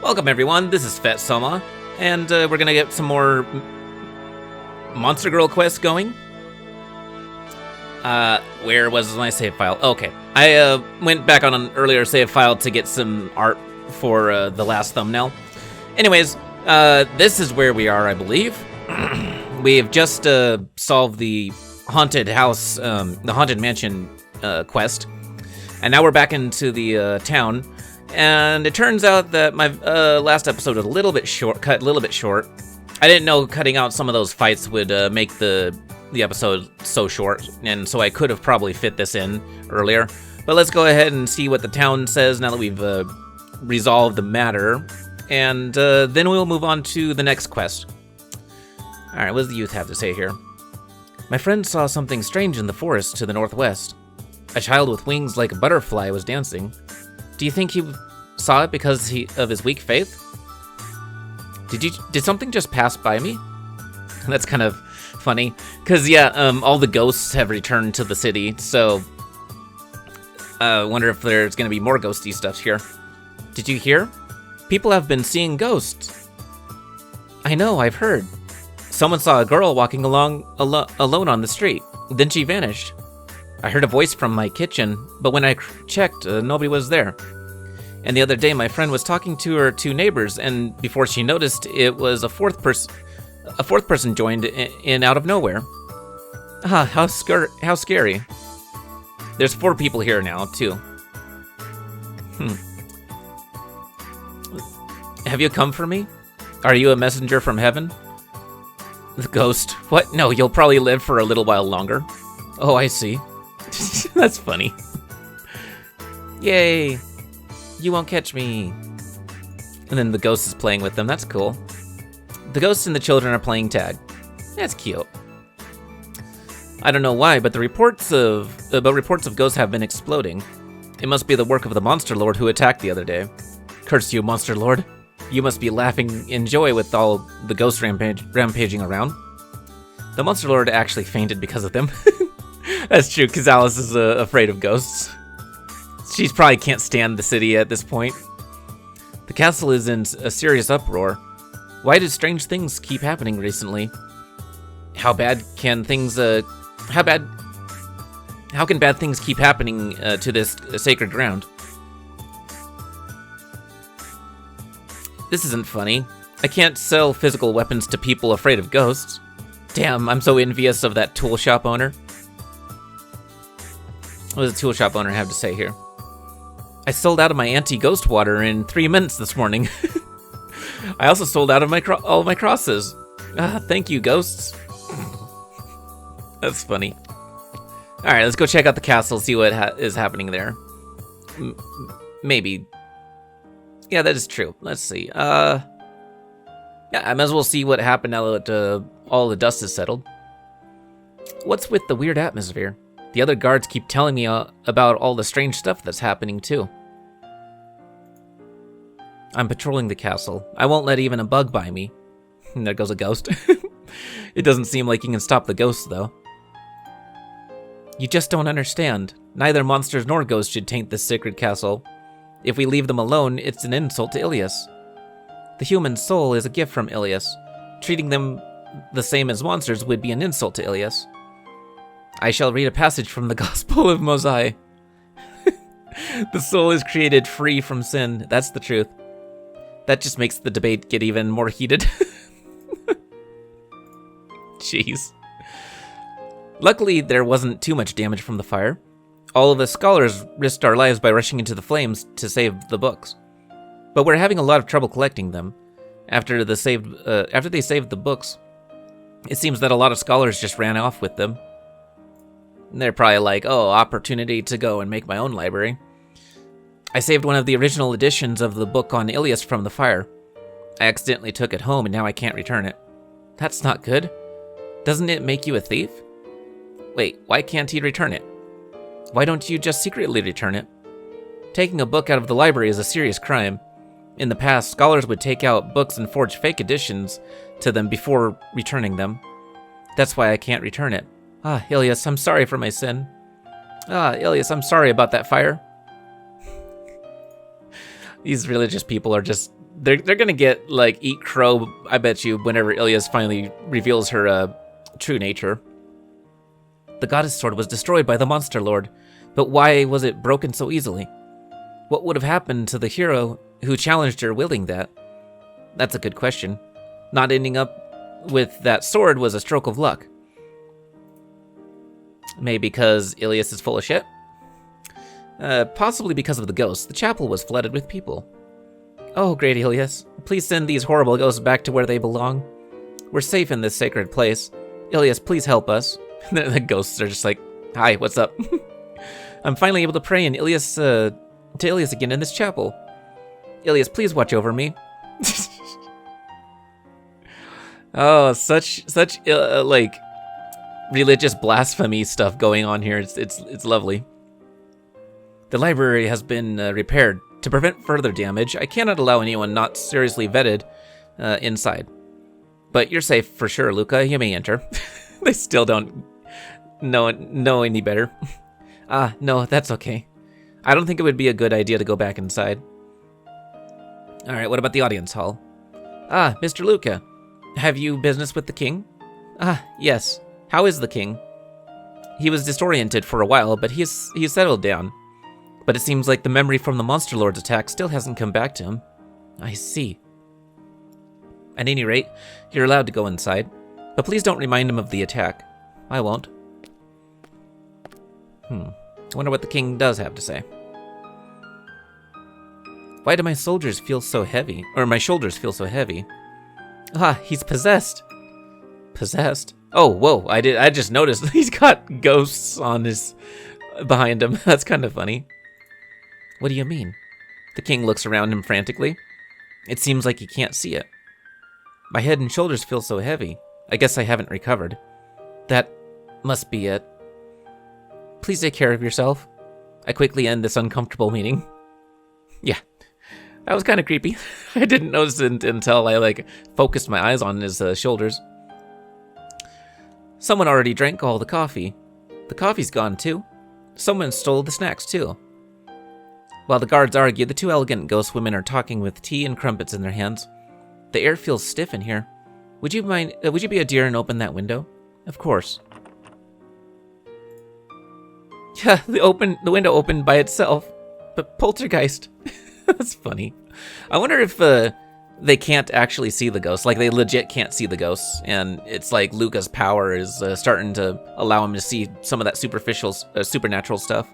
Welcome everyone, this is FehtSama, and we're gonna get some more Monster Girl quests going. Where was my save file? Okay, I went back on an earlier save file to get some art for the last thumbnail. Anyways, this is where we are, I believe. We have just solved the haunted house, the haunted mansion quest, and now we're back into the town. And it turns out that my last episode was a little bit short. I didn't know cutting out some of those fights would make the episode so short, and so I could have probably fit this in earlier. But let's go ahead and see what the town says now that we've resolved the matter, and then we'll move on to the next quest. All right, what does the youth have to say here? My friend saw something strange in the forest to the northwest. A child with wings like a butterfly was dancing. Do you think he saw it because of his weak faith? Did something just pass by me? That's kind of funny, because yeah, all the ghosts have returned to the city, so I wonder if there's going to be more ghosty stuff here. Did you hear? People have been seeing ghosts. I know, I've heard. Someone saw a girl walking along alone on the street. Then she vanished. I heard a voice from my kitchen, but when I checked, nobody was there. And the other day, my friend was talking to her two neighbors, and before she noticed, it was a fourth person joined in out of nowhere. Ah, how scary. There's 4 people here now, too. Have you come for me? Are you a messenger from heaven? The ghost. What? No, you'll probably live for a little while longer. Oh, I see. That's funny. Yay! You won't catch me. And then the ghost is playing with them. That's cool. The ghosts and the children are playing tag. That's cute. I don't know why, but reports of ghosts have been exploding. It must be the work of the Monster Lord who attacked the other day. Curse you, Monster Lord. You must be laughing in joy with all the ghosts rampaging around. The Monster Lord actually fainted because of them. That's true, because Alice is afraid of ghosts. She probably can't stand the city at this point. The castle is in a serious uproar. Why do strange things keep happening recently? How can bad things keep happening to this sacred ground? This isn't funny. I can't sell physical weapons to people afraid of ghosts. Damn, I'm so envious of that tool shop owner. What does the tool shop owner have to say here? I sold out of my anti-ghost water in 3 minutes this morning. I also sold out of all of my crosses. Thank you, ghosts. That's funny. All right, let's go check out the castle, see what is happening there. Maybe. Yeah, that is true. Let's see. Yeah, I might as well see what happened now that all the dust is settled. What's with the weird atmosphere? The other guards keep telling me about all the strange stuff that's happening, too. I'm patrolling the castle. I won't let even a bug by me. There goes a ghost. It doesn't seem like you can stop the ghosts, though. You just don't understand. Neither monsters nor ghosts should taint this sacred castle. If we leave them alone, it's an insult to Ilias. The human soul is a gift from Ilias. Treating them the same as monsters would be an insult to Ilias. I shall read a passage from the Gospel of Mosai. The soul is created free from sin. That's the truth. That just makes the debate get even more heated. Jeez. Luckily, there wasn't too much damage from the fire. All of the scholars risked our lives by rushing into the flames to save the books. But we're having a lot of trouble collecting them. After they saved the books, it seems that a lot of scholars just ran off with them. They're probably like, oh, opportunity to go and make my own library. I saved one of the original editions of the book on Ilias from the fire. I accidentally took it home and now I can't return it. That's not good. Doesn't it make you a thief? Wait, why can't he return it? Why don't you just secretly return it? Taking a book out of the library is a serious crime. In the past, scholars would take out books and forge fake editions to them before returning them. That's why I can't return it. Ah, Ilias, I'm sorry for my sin. Ah, Ilias, I'm sorry about that fire. These religious people are just They're gonna get, like, eat crow, I bet you, whenever Ilias finally reveals her, true nature. The goddess sword was destroyed by the monster lord, but why was it broken so easily? What would have happened to the hero who challenged her wielding that? That's a good question. Not ending up with that sword was a stroke of luck. Maybe because Ilias is full of shit? Possibly because of the ghosts. The chapel was flooded with people. Oh, great Ilias. Please send these horrible ghosts back to where they belong. We're safe in this sacred place. Ilias, please help us. The ghosts are just like, hi, what's up? I'm finally able to pray in Ilias, to Ilias again in this chapel. Ilias, please watch over me. Oh, such like religious blasphemy stuff going on here. It's lovely. The library has been repaired. To prevent further damage, I cannot allow anyone not seriously vetted inside. But you're safe for sure, Luca. You may enter. They still don't know any better. No, that's okay. I don't think it would be a good idea to go back inside. Alright, what about the audience hall? Mr. Luca. Have you business with the king? Yes. How is the king? He was disoriented for a while, but he's settled down. But it seems like the memory from the Monster Lord's attack still hasn't come back to him. I see. At any rate, you're allowed to go inside. But please don't remind him of the attack. I won't. I wonder what the king does have to say. Why do my shoulders feel so heavy? He's possessed. Possessed? Oh, whoa, I just noticed he's got ghosts on his behind him. That's kind of funny. What do you mean? The king looks around him frantically. It seems like he can't see it. My head and shoulders feel so heavy. I guess I haven't recovered. That must be it. Please take care of yourself. I quickly end this uncomfortable meeting. Yeah, that was kind of creepy. I didn't notice it until I focused my eyes on his shoulders. Someone already drank all the coffee. The coffee's gone too. Someone stole the snacks too. While the guards argue, the two elegant ghost women are talking with tea and crumpets in their hands. The air feels stiff in here. Would you be a dear and open that window? Of course. Yeah, the window opened by itself. But poltergeist. That's funny. I wonder if they can't actually see the ghosts. Like, they legit can't see the ghosts. And it's like Luca's power is starting to allow him to see some of that superficial, supernatural stuff.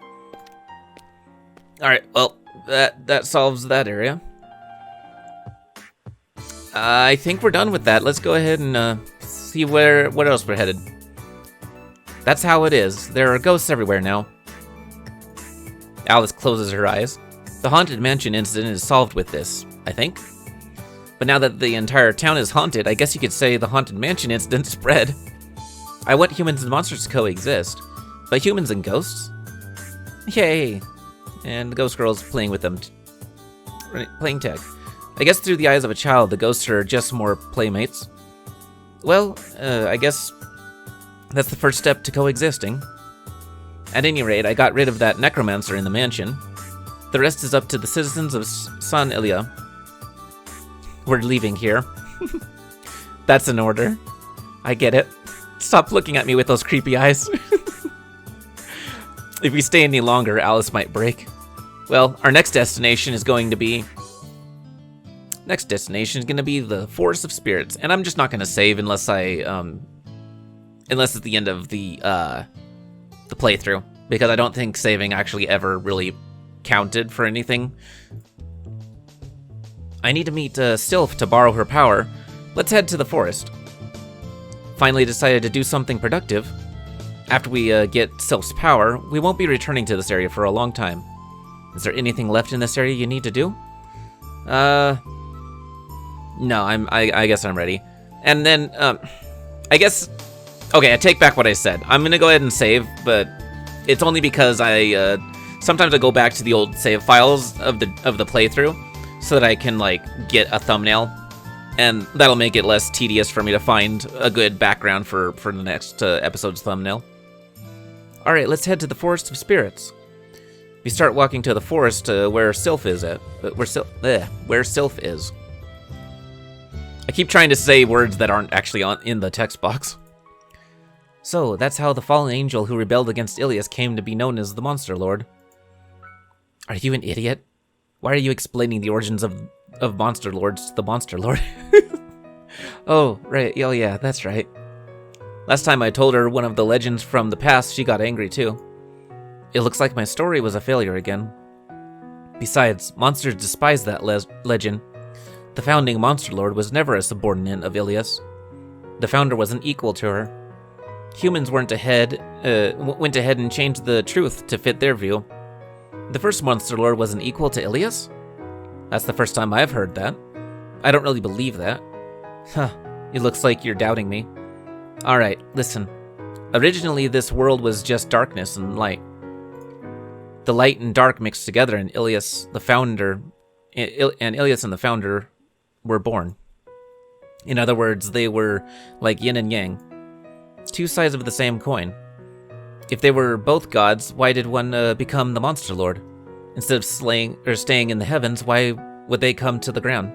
Alright, well, that solves that area. I think we're done with that. Let's go ahead and see what else we're headed. That's how it is. There are ghosts everywhere now. Alice closes her eyes. The Haunted Mansion incident is solved with this, I think. But now that the entire town is haunted, I guess you could say the Haunted Mansion incident spread. I want humans and monsters to coexist. But humans and ghosts? Yay! And the ghost girl's playing with them. Playing tag. I guess through the eyes of a child, the ghosts are just more playmates. Well, I guess that's the first step to coexisting. At any rate, I got rid of that necromancer in the mansion. The rest is up to the citizens of San Ilia. We're leaving here. That's an order. I get it. Stop looking at me with those creepy eyes. If we stay any longer, Alice might break. Well, our next destination is going to be the Forest of Spirits, and I'm just not going to save unless unless it's the end of the playthrough, because I don't think saving actually ever really counted for anything. I need to meet Sylph to borrow her power. Let's head to the forest. Finally decided to do something productive. After we get Sylph's power, we won't be returning to this area for a long time. Is there anything left in this area you need to do? No, I guess I'm ready. And then, I guess, okay, I take back what I said. I'm gonna go ahead and save, but it's only because sometimes I go back to the old save files of the playthrough so that I can, get a thumbnail, and that'll make it less tedious for me to find a good background for the next episode's thumbnail. Alright, let's head to the Forest of Spirits. We start walking to the forest where Sylph is at. Where Sylph is. I keep trying to say words that aren't actually in the text box. So, that's how the fallen angel who rebelled against Ilias came to be known as the Monster Lord. Are you an idiot? Why are you explaining the origins of Monster Lords to the Monster Lord? Oh, right. Oh, yeah, that's right. Last time I told her one of the legends from the past, she got angry too. It looks like my story was a failure again. Besides, monsters despise that legend. The founding Monster Lord was never a subordinate of Ilias. The founder was an equal to her. Humans went ahead and changed the truth to fit their view. The first Monster Lord was an equal to Ilias? That's the first time I've heard that. I don't really believe that. Huh, it looks like you're doubting me. Alright, listen. Originally, this world was just darkness and light. The light and dark mixed together, and Ilias, the founder, were born. In other words, they were like yin and yang, two sides of the same coin. If they were both gods, why did one become the Monster Lord? Instead of staying in the heavens, why would they come to the ground?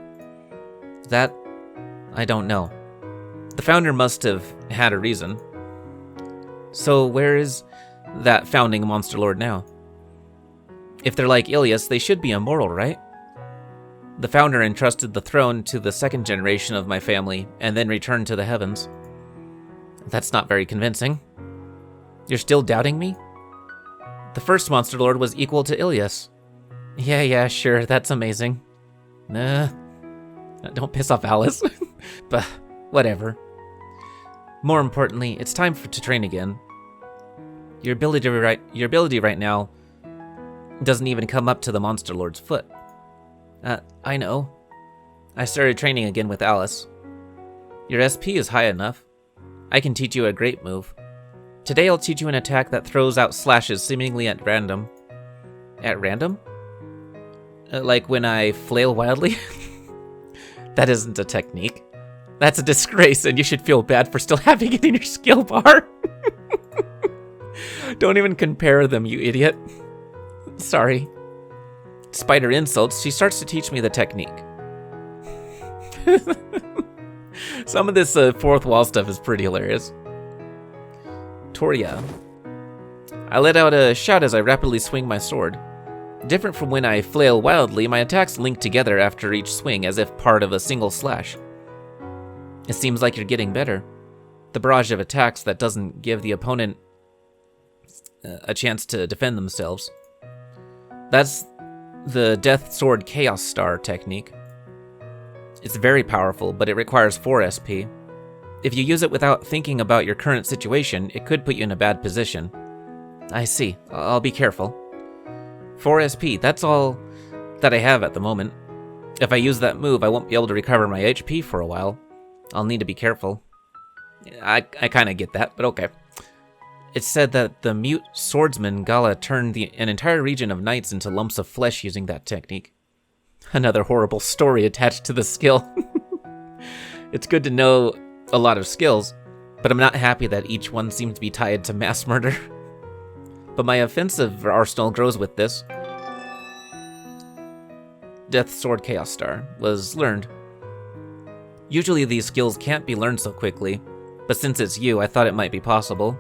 That, I don't know. The founder must have had a reason. So where is that founding Monster Lord now? If they're like Ilias, they should be immortal, right? The founder entrusted the throne to the second generation of my family, and then returned to the heavens. That's not very convincing. You're still doubting me? The first Monster Lord was equal to Ilias. Yeah, sure, that's amazing. Don't piss off Alice. But whatever. More importantly, it's time to train again. Your ability right now doesn't even come up to the Monster Lord's foot. I know. I started training again with Alice. Your SP is high enough. I can teach you a great move. Today I'll teach you an attack that throws out slashes seemingly at random. At random? Like when I flail wildly? That isn't a technique. That's a disgrace, and you should feel bad for still having it in your skill bar. Don't even compare them, you idiot. Sorry. Despite her insults, she starts to teach me the technique. Some of this fourth wall stuff is pretty hilarious. Toria. I let out a shout as I rapidly swing my sword. Different from when I flail wildly, my attacks link together after each swing as if part of a single slash. It seems like you're getting better. The barrage of attacks that doesn't give the opponent a chance to defend themselves. That's the Death Sword Chaos Star technique. It's very powerful, but it requires 4 SP. If you use it without thinking about your current situation, it could put you in a bad position. I see. I'll be careful. 4 SP, that's all that I have at the moment. If I use that move, I won't be able to recover my HP for a while. I'll need to be careful. I kind of get that, but okay. It's said that the mute swordsman Gala turned an entire region of knights into lumps of flesh using that technique. Another horrible story attached to the skill. It's good to know a lot of skills, but I'm not happy that each one seems to be tied to mass murder. But my offensive arsenal grows with this. Death Sword Chaos Star was learned. Usually these skills can't be learned so quickly, but since it's you, I thought it might be possible.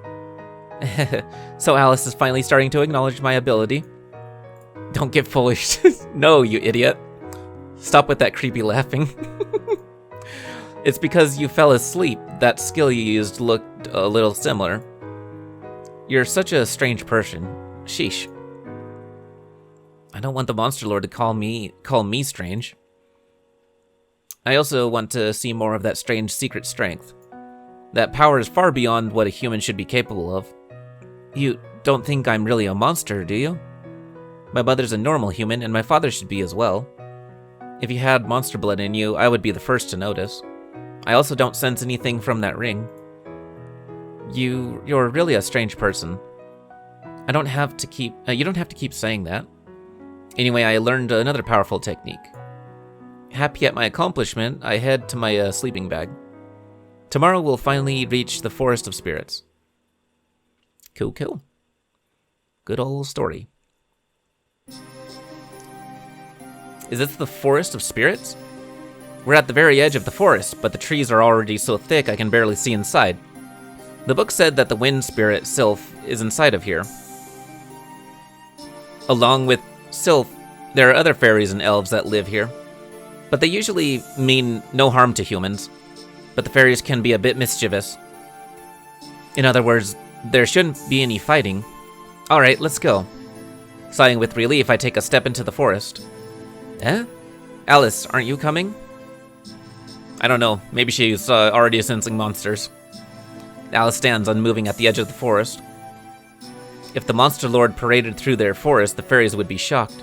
So Alice is finally starting to acknowledge my ability. Don't get foolish. No, you idiot. Stop with that creepy laughing. It's because you fell asleep. That skill you used looked a little similar. You're such a strange person. Sheesh. I don't want the Monster Lord to call me strange. I also want to see more of that strange secret strength. That power is far beyond what a human should be capable of. You don't think I'm really a monster, do you? My mother's a normal human, and my father should be as well. If you had monster blood in you, I would be the first to notice. I also don't sense anything from that ring. You're really a strange person. You don't have to keep saying that. Anyway, I learned another powerful technique. Happy at my accomplishment, I head to my sleeping bag. Tomorrow we'll finally reach the Forest of Spirits. Cool. Good old story. Is this the Forest of Spirits? We're at the very edge of the forest, but the trees are already so thick I can barely see inside. The book said that the wind spirit, Sylph, is inside of here. Along with Sylph, there are other fairies and elves that live here, but they usually mean no harm to humans. But the fairies can be a bit mischievous. In other words, there shouldn't be any fighting. Alright, let's go. Sighing with relief, I take a step into the forest. Eh? Alice, aren't you coming? I don't know, maybe she's already sensing monsters. Alice stands unmoving at the edge of the forest. If the Monster Lord paraded through their forest, the fairies would be shocked.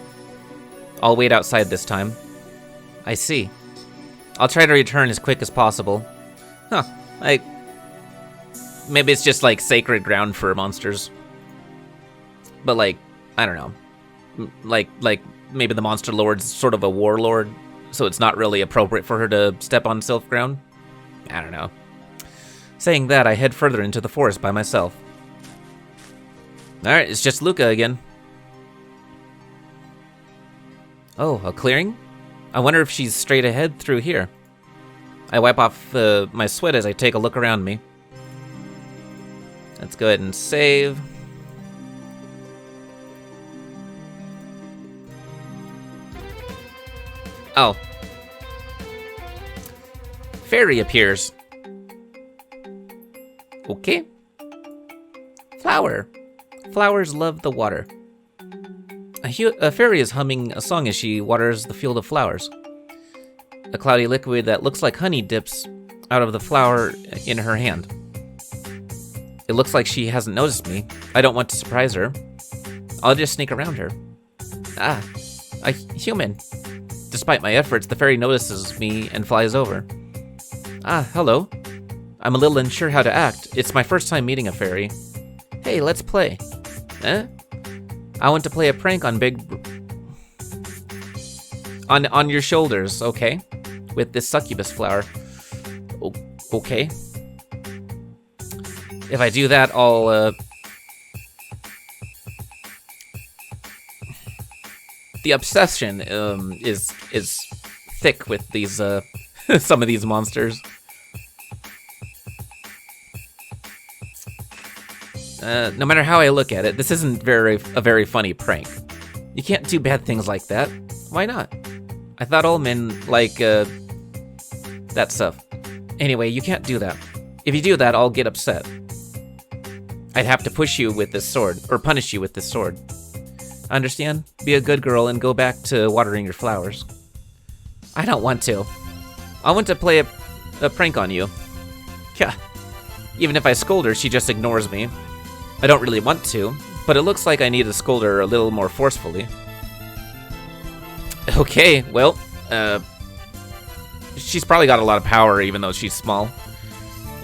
I'll wait outside this time. I see. I'll try to return as quick as possible. Huh, maybe it's just like sacred ground for monsters. But like, I don't know. Like maybe the Monster Lord's sort of a warlord, so it's not really appropriate for her to step on Sylph ground? I don't know. Saying that, I head further into the forest by myself. Alright, it's just Luca again. Oh, a clearing? I wonder if she's straight ahead through here. I wipe off my sweat as I take a look around me. Let's go ahead and save. Oh. Fairy appears. Okay. Flower. Flowers love the water. A fairy is humming a song as she waters the field of flowers. A cloudy liquid that looks like honey dips out of the flower in her hand. It looks like she hasn't noticed me. I don't want to surprise her. I'll just sneak around her. Ah, a human. Despite my efforts, the fairy notices me and flies over. Ah, hello. I'm a little unsure how to act. It's my first time meeting a fairy. Hey, let's play. Eh? I want to play a prank on on your shoulders, okay? With this succubus flower. Okay. If I do that, I'll, The obsession, is thick with these, some of these monsters. No matter how I look at it, this isn't a very funny prank. You can't do bad things like that. Why not? I thought all men like, that stuff. Anyway, you can't do that. If you do that, I'll get upset. I'd have to push you with this sword, or punish you with this sword. Understand? Be a good girl and go back to watering your flowers. I don't want to. I want to play a prank on you. Yeah. Even if I scold her, she just ignores me. I don't really want to, but it looks like I need to scold her a little more forcefully. Okay, well, she's probably got a lot of power even though she's small.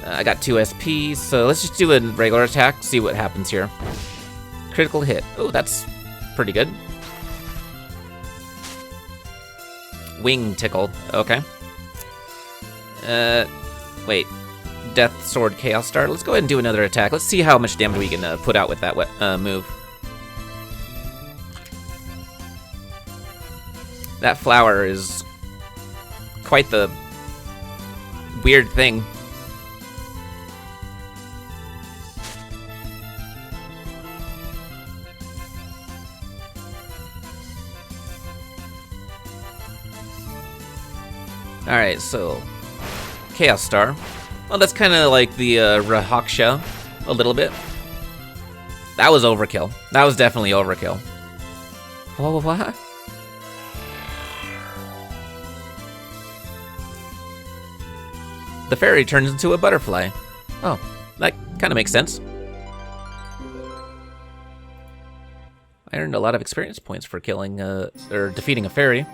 I got 2 SP, so let's just do a regular attack, see what happens here. Critical hit. Oh, that's pretty good. Wing tickle. Okay. Wait. Death Sword Chaos Star. Let's go ahead and do another attack. Let's see how much damage we can put out with that move. That flower is quite the weird thing. Alright, so Chaos Star. Well, that's kind of like the Rahaksha, a little bit. That was overkill. That was definitely overkill. What? The fairy turns into a butterfly. Oh, that kind of makes sense. I earned a lot of experience points for killing, or defeating a fairy.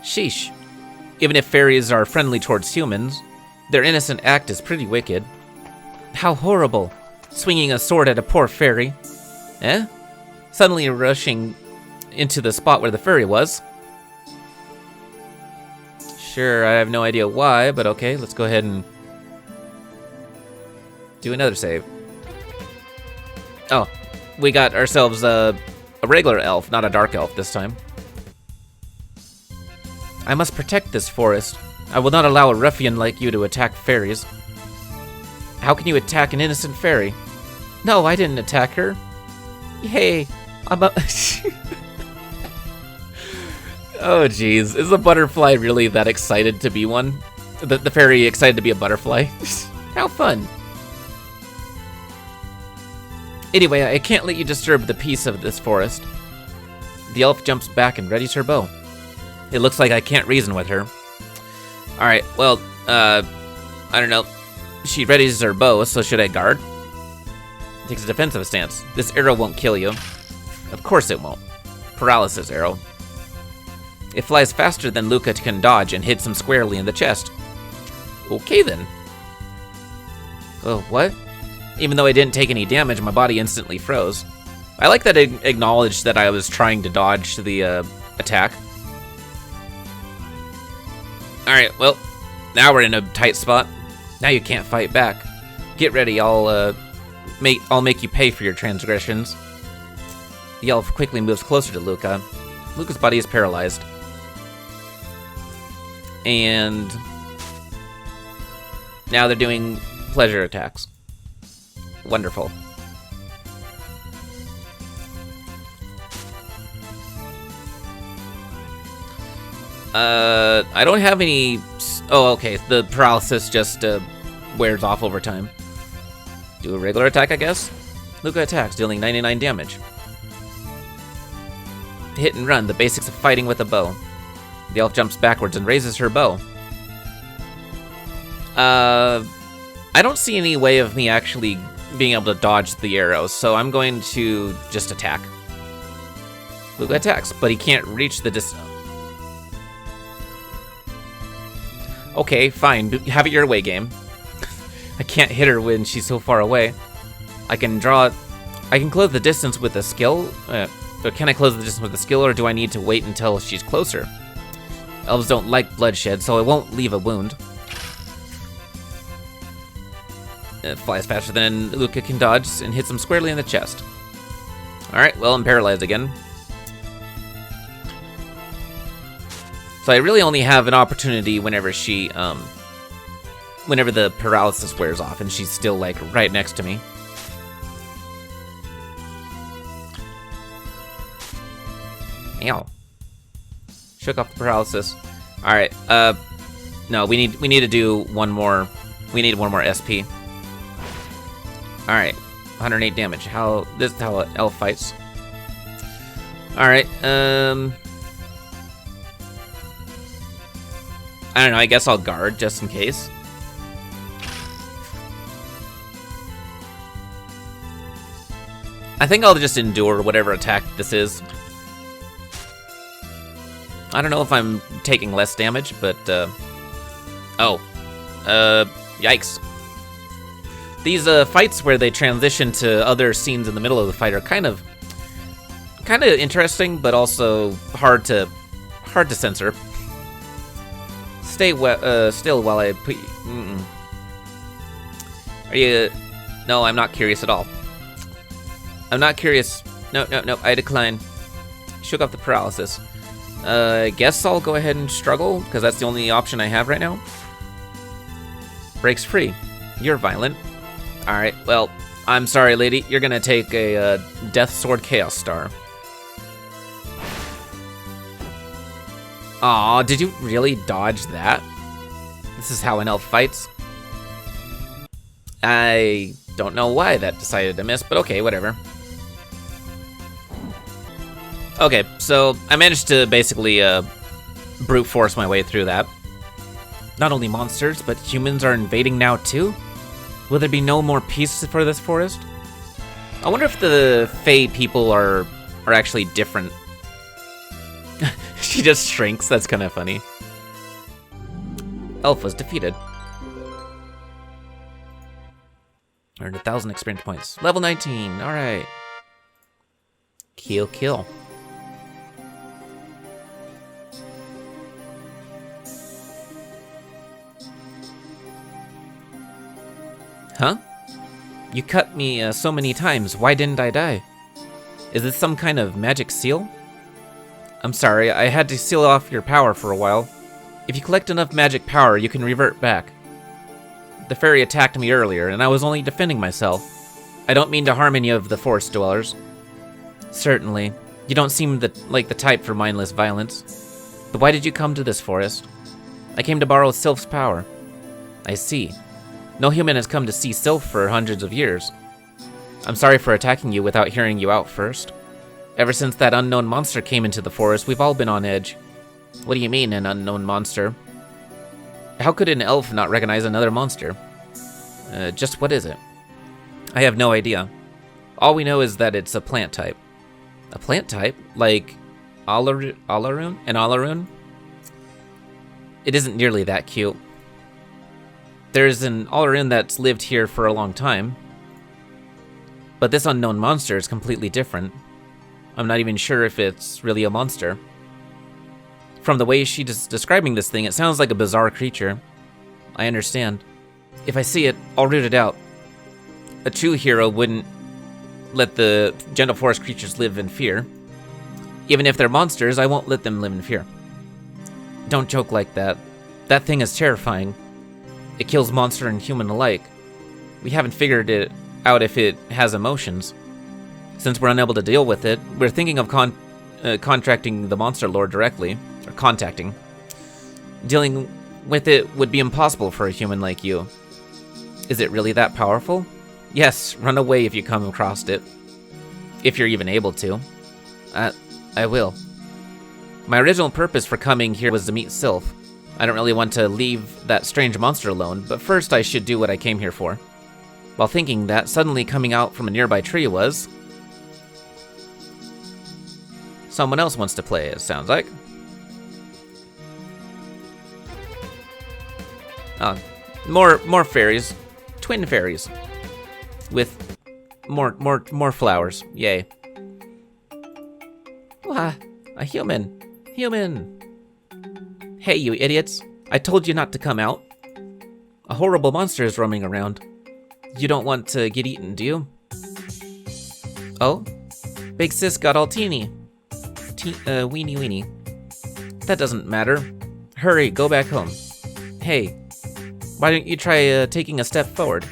Sheesh. Even if fairies are friendly towards humans, their innocent act is pretty wicked. How horrible. Swinging a sword at a poor fairy. Eh? Suddenly rushing into the spot where the fairy was. Sure, I have no idea why, but okay, let's go ahead and do another save. Oh, we got ourselves a regular elf, not a dark elf this time. I must protect this forest. I will not allow a ruffian like you to attack fairies. How can you attack an innocent fairy? No, I didn't attack her. Yay, I'm a... Oh, jeez. Is a butterfly really that excited to be one? The fairy excited to be a butterfly? How fun. Anyway, I can't let you disturb the peace of this forest. The elf jumps back and readies her bow. It looks like I can't reason with her. Alright, well, I don't know. She readies her bow, so should I guard? Takes a defensive stance. This arrow won't kill you. Of course it won't. Paralysis arrow. It flies faster than Luca can dodge and hits him squarely in the chest. Okay then. Oh, what? Even though I didn't take any damage, my body instantly froze. I like that it acknowledged that I was trying to dodge the attack. Alright, well, now we're in a tight spot. Now you can't fight back. Get ready, I'll make you pay for your transgressions. The elf quickly moves closer to Luca. Luca's body is paralyzed. And now they're doing pleasure attacks. Wonderful. I don't have any... Oh, okay. The paralysis just wears off over time. Do a regular attack, I guess? Luca attacks, dealing 99 damage. Hit and run, the basics of fighting with a bow. The elf jumps backwards and raises her bow. I don't see any way of me actually being able to dodge the arrows, so I'm going to just attack. Luca attacks, but he can't reach the distance. Okay, fine. Have it your way, game. I can't hit her when she's so far away. I can close the distance with a skill. But can I close the distance with a skill, or do I need to wait until she's closer? Elves don't like bloodshed, so it won't leave a wound. It flies faster than Luca can dodge and hits him squarely in the chest. Alright, well, I'm paralyzed again. So I really only have an opportunity whenever she, whenever the paralysis wears off and she's still, like, right next to me. Ow. Shook off the paralysis. Alright, no, we need to do one more. We need one more SP. Alright, 108 damage. This is how an elf fights. Alright, I don't know, I guess I'll guard just in case. I think I'll just endure whatever attack this is. I don't know if I'm taking less damage, but, yikes. These, fights where they transition to other scenes in the middle of the fight are kind of interesting, but also hard to censor. Stay still while I put you... Are you... No, I'm not curious at all. I'm not curious. No, I decline. Shook off the paralysis. I guess I'll go ahead and struggle, because that's the only option I have right now. Breaks free. You're violent. Alright, well, I'm sorry, lady. You're gonna take a Death Sword Chaos Star. Aw, did you really dodge that? This is how an elf fights. I don't know why that decided to miss, but okay, whatever. Okay, so I managed to basically brute force my way through that. Not only monsters, but humans are invading now too? Will there be no more peace for this forest? I wonder if the Fae people are actually different. She just shrinks, that's kind of funny. Elf was defeated. Earned 1,000 experience points. Level 19, alright. Kill. Huh? You cut me so many times. Why didn't I die? Is this some kind of magic seal? I'm sorry, I had to seal off your power for a while. If you collect enough magic power, you can revert back. The fairy attacked me earlier, and I was only defending myself. I don't mean to harm any of the forest dwellers. Certainly. You don't seem like the type for mindless violence. But why did you come to this forest? I came to borrow Sylph's power. I see. No human has come to see Sylph for hundreds of years. I'm sorry for attacking you without hearing you out first. Ever since that unknown monster came into the forest, we've all been on edge. What do you mean, an unknown monster? How could an elf not recognize another monster? Just what is it? I have no idea. All we know is that it's a plant type. A plant type? Like Alarun? An Alarun? It isn't nearly that cute. There's an Alarun that's lived here for a long time. But this unknown monster is completely different. I'm not even sure if it's really a monster. From the way she's describing this thing, it sounds like a bizarre creature. I understand. If I see it, I'll root it out. A true hero wouldn't let the gentle forest creatures live in fear. Even if they're monsters, I won't let them live in fear. Don't joke like that. That thing is terrifying. It kills monster and human alike. We haven't figured it out if it has emotions. Since we're unable to deal with it, we're thinking of contracting the monster lord directly, or contacting. Dealing with it would be impossible for a human like you. Is it really that powerful? Yes, run away if you come across it. If you're even able to. I will. My original purpose for coming here was to meet Sylph. I don't really want to leave that strange monster alone, but first I should do what I came here for. While thinking that, suddenly coming out from a nearby tree was... someone else wants to play, it sounds like. More fairies. Twin fairies. With more flowers. Yay. Wah, a human. Human. Hey, you idiots. I told you not to come out. A horrible monster is roaming around. You don't want to get eaten, do you? Oh? Big sis got all teeny. Weenie weenie. That doesn't matter. Hurry, go back home. Hey, why don't you try taking a step forward?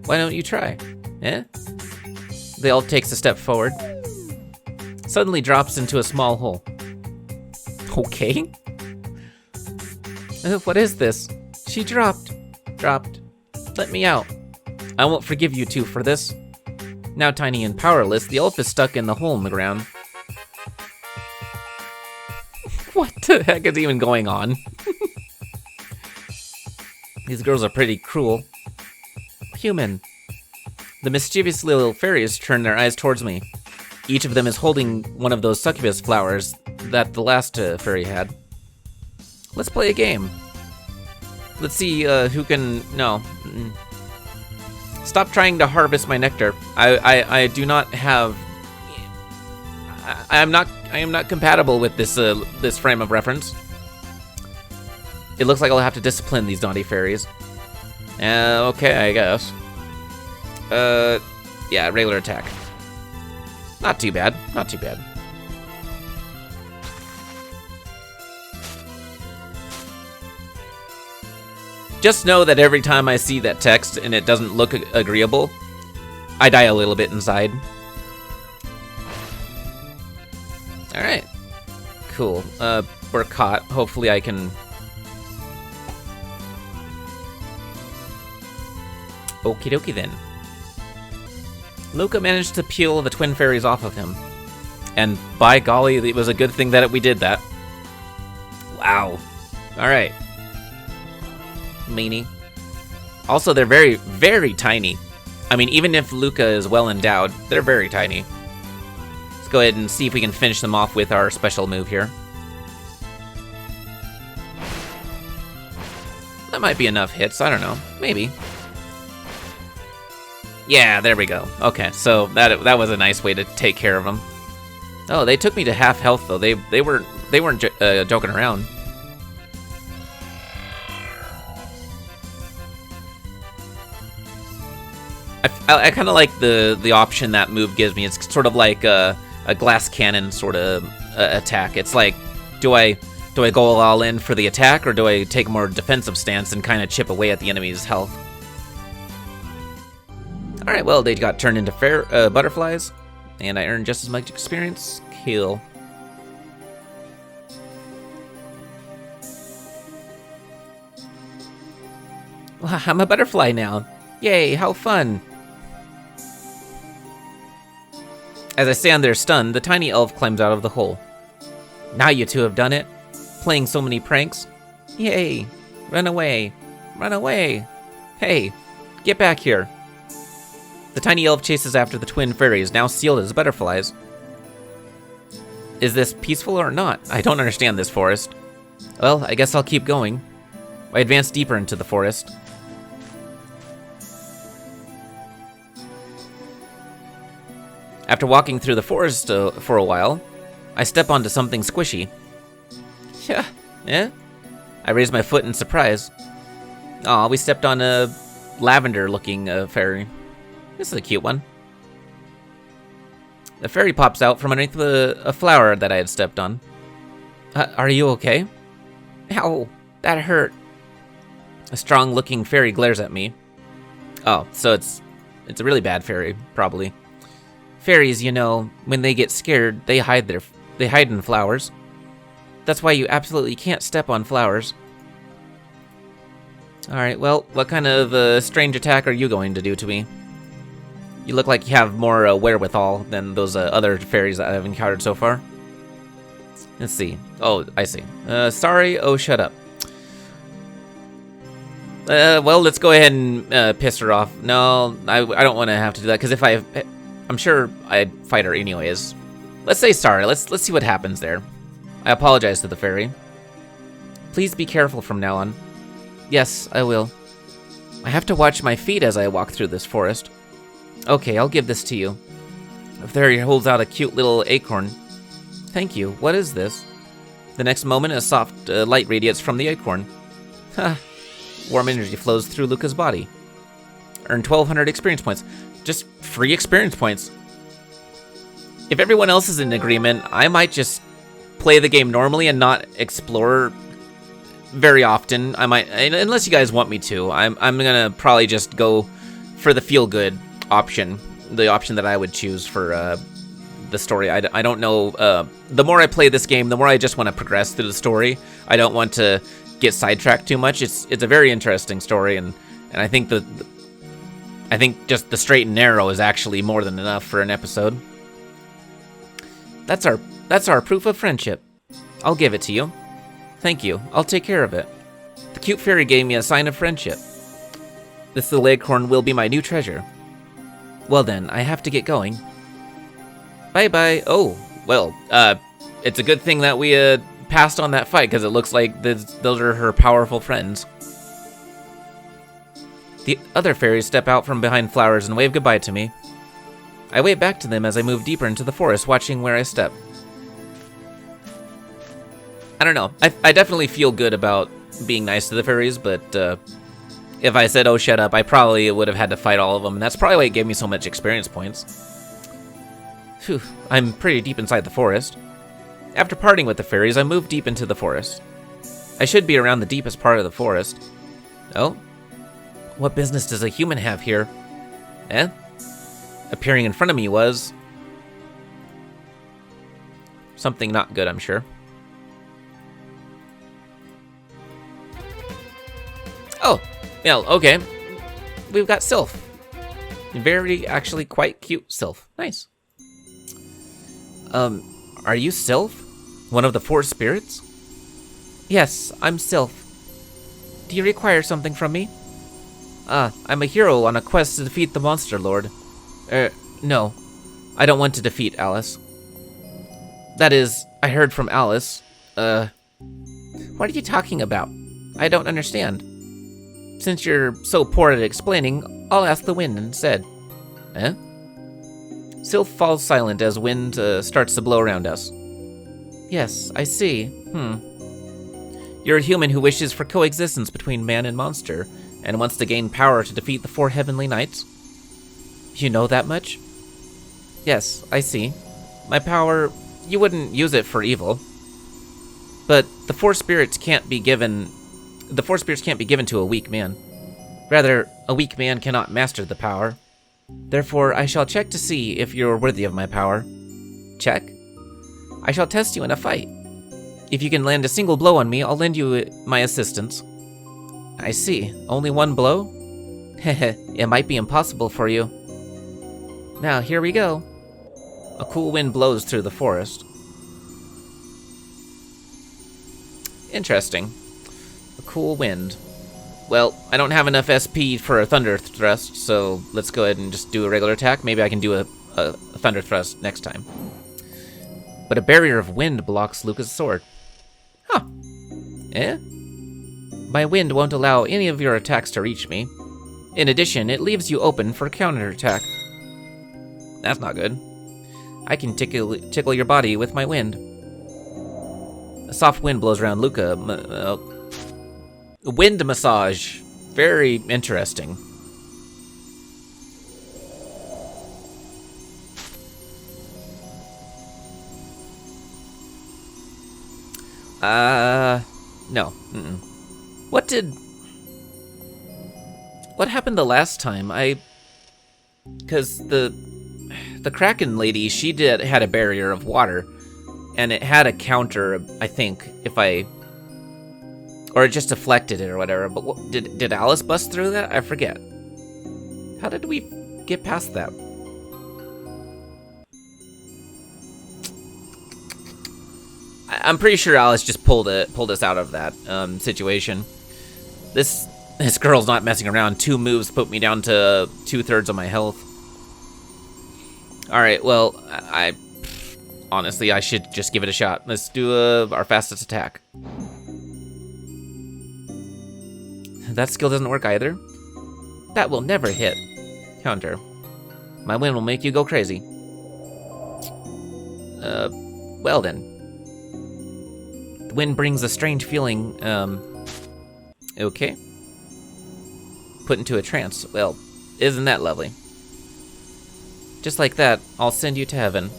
Why don't you try? Eh? The elf takes a step forward. Suddenly drops into a small hole. Okay. What is this? She dropped. Let me out. I won't forgive you two for this. Now tiny and powerless, the elf is stuck in the hole in the ground. What the heck is even going on? These girls are pretty cruel. Human. The mischievous little fairies turn their eyes towards me. Each of them is holding one of those succubus flowers that the last fairy had. Let's play a game. Let's see who can... No. Stop trying to harvest my nectar. I do not have... I am not compatible with this frame of reference. It looks like I'll have to discipline these naughty fairies. Okay, I guess. Yeah, regular attack. Not too bad. Not too bad. Just know that every time I see that text and it doesn't look agreeable, I die a little bit inside. Alright. Cool. We're caught. Hopefully I can... Okie dokie then. Luca managed to peel the twin fairies off of him. And by golly, it was a good thing that we did that. Wow. Alright. Meanie. Also, they're very, very tiny. I mean, even if Luca is well endowed, they're very tiny. Let's go ahead and see if we can finish them off with our special move here. That might be enough hits, I don't know. Maybe. Yeah, there we go. Okay, so that was a nice way to take care of them. Oh, they took me to half health though. They weren't joking around. I kind of like the option that move gives me. It's sort of like a glass cannon sort of attack. It's like, do I go all in for the attack, or do I take a more defensive stance and kind of chip away at the enemy's health? Alright, well, they got turned into butterflies, and I earned just as much experience. Cool. Well, I'm a butterfly now. Yay, how fun. As I stand there stunned, the tiny elf climbs out of the hole. Now you two have done it. Playing so many pranks. Yay. Run away. Run away. Hey, get back here. The tiny elf chases after the twin fairies, now sealed as butterflies. Is this peaceful or not? I don't understand this forest. Well, I guess I'll keep going. I advance deeper into the forest. After walking through the forest for a while, I step onto something squishy. Yeah? I raise my foot in surprise. Aw, we stepped on a lavender-looking fairy. This is a cute one. The fairy pops out from underneath a flower that I had stepped on. Are you okay? Ow, that hurt. A strong-looking fairy glares at me. Oh, so it's a really bad fairy, probably. Fairies, you know, when they get scared, they hide in flowers. That's why you absolutely can't step on flowers. Alright, well, what kind of strange attack are you going to do to me? You look like you have more wherewithal than those other fairies that I've encountered so far. Let's see. Oh, I see. Sorry, oh, shut up. Well, let's go ahead and piss her off. No, I don't want to have to do that, because I'm sure I'd fight her anyways. Let's say sorry. Let's see what happens there. I apologize to the fairy. Please be careful from now on. Yes, I will. I have to watch my feet as I walk through this forest. Okay, I'll give this to you. The fairy holds out a cute little acorn. Thank you. What is this? The next moment, a soft light radiates from the acorn. Ha! Warm energy flows through Luca's body. Earn 1,200 experience points. Just free experience points. If everyone else is in agreement, I might just play the game normally and not explore very often. I might, unless you guys want me to. I'm gonna probably just go for the feel-good option, the option that I would choose for the story. I don't know. The more I play this game, the more I just want to progress through the story. I don't want to get sidetracked too much. It's a very interesting story, and I think I think just the straight and narrow is actually more than enough for an episode. That's our proof of friendship. I'll give it to you. Thank you. I'll take care of it. The cute fairy gave me a sign of friendship. This little acorn will be my new treasure. Well then, I have to get going. Bye-bye. Oh, well, it's a good thing that we passed on that fight, because it looks like those are her powerful friends. The other fairies step out from behind flowers and wave goodbye to me. I wave back to them as I move deeper into the forest, watching where I step. I don't know. I definitely feel good about being nice to the fairies, but if I said, oh, shut up, I probably would have had to fight all of them, and that's probably why it gave me so much experience points. Phew, I'm pretty deep inside the forest. After parting with the fairies, I move deep into the forest. I should be around the deepest part of the forest. Oh? What business does a human have here? Eh? Appearing in front of me was something not good, I'm sure. Oh, yeah, okay. We've got Sylph. Very, actually, quite cute Sylph. Nice. Are you Sylph? One of the four spirits? Yes, I'm Sylph. Do you require something from me? I'm a hero on a quest to defeat the Monster Lord. No. I don't want to defeat Alice. That is, I heard from Alice. What are you talking about? I don't understand. Since you're so poor at explaining, I'll ask the wind instead. Eh? Sylph falls silent as wind starts to blow around us. Yes, I see. You're a human who wishes for coexistence between man and monster, and wants to gain power to defeat the four heavenly knights? You know that much? Yes, I see. My power, you wouldn't use it for evil. But the Four Spirits can't be given to a weak man. Rather, a weak man cannot master the power. Therefore, I shall check to see if you're worthy of my power. Check? I shall test you in a fight. If you can land a single blow on me, I'll lend you my assistance. I see. Only one blow? Heh, it might be impossible for you. Now, here we go. A cool wind blows through the forest. Interesting. A cool wind. Well, I don't have enough SP for a Thunder Thrust, so let's go ahead and just do a regular attack. Maybe I can do a Thunder Thrust next time. But a barrier of wind blocks Luca's sword. Huh. Eh? My wind won't allow any of your attacks to reach me. In addition, it leaves you open for counterattack. That's not good. I can tickle your body with my wind. A soft wind blows around Luca. Wind massage. Very interesting. No. Mm-mm. What happened the last time? Because the Kraken lady, she had a barrier of water, and it had a counter, I think, or it just deflected it or whatever. But did Alice bust through that? I forget. How did we get past that? I'm pretty sure Alice just pulled us out of that situation. This girl's not messing around. 2 moves put me down to 2/3 of my health. All right, well, honestly, I should just give it a shot. Let's do our fastest attack. That skill doesn't work either. That will never hit. Counter. My wind will make you go crazy. Well then. The wind brings a strange feeling, okay. Put into a trance. Well, isn't that lovely? Just like that, I'll send you to heaven.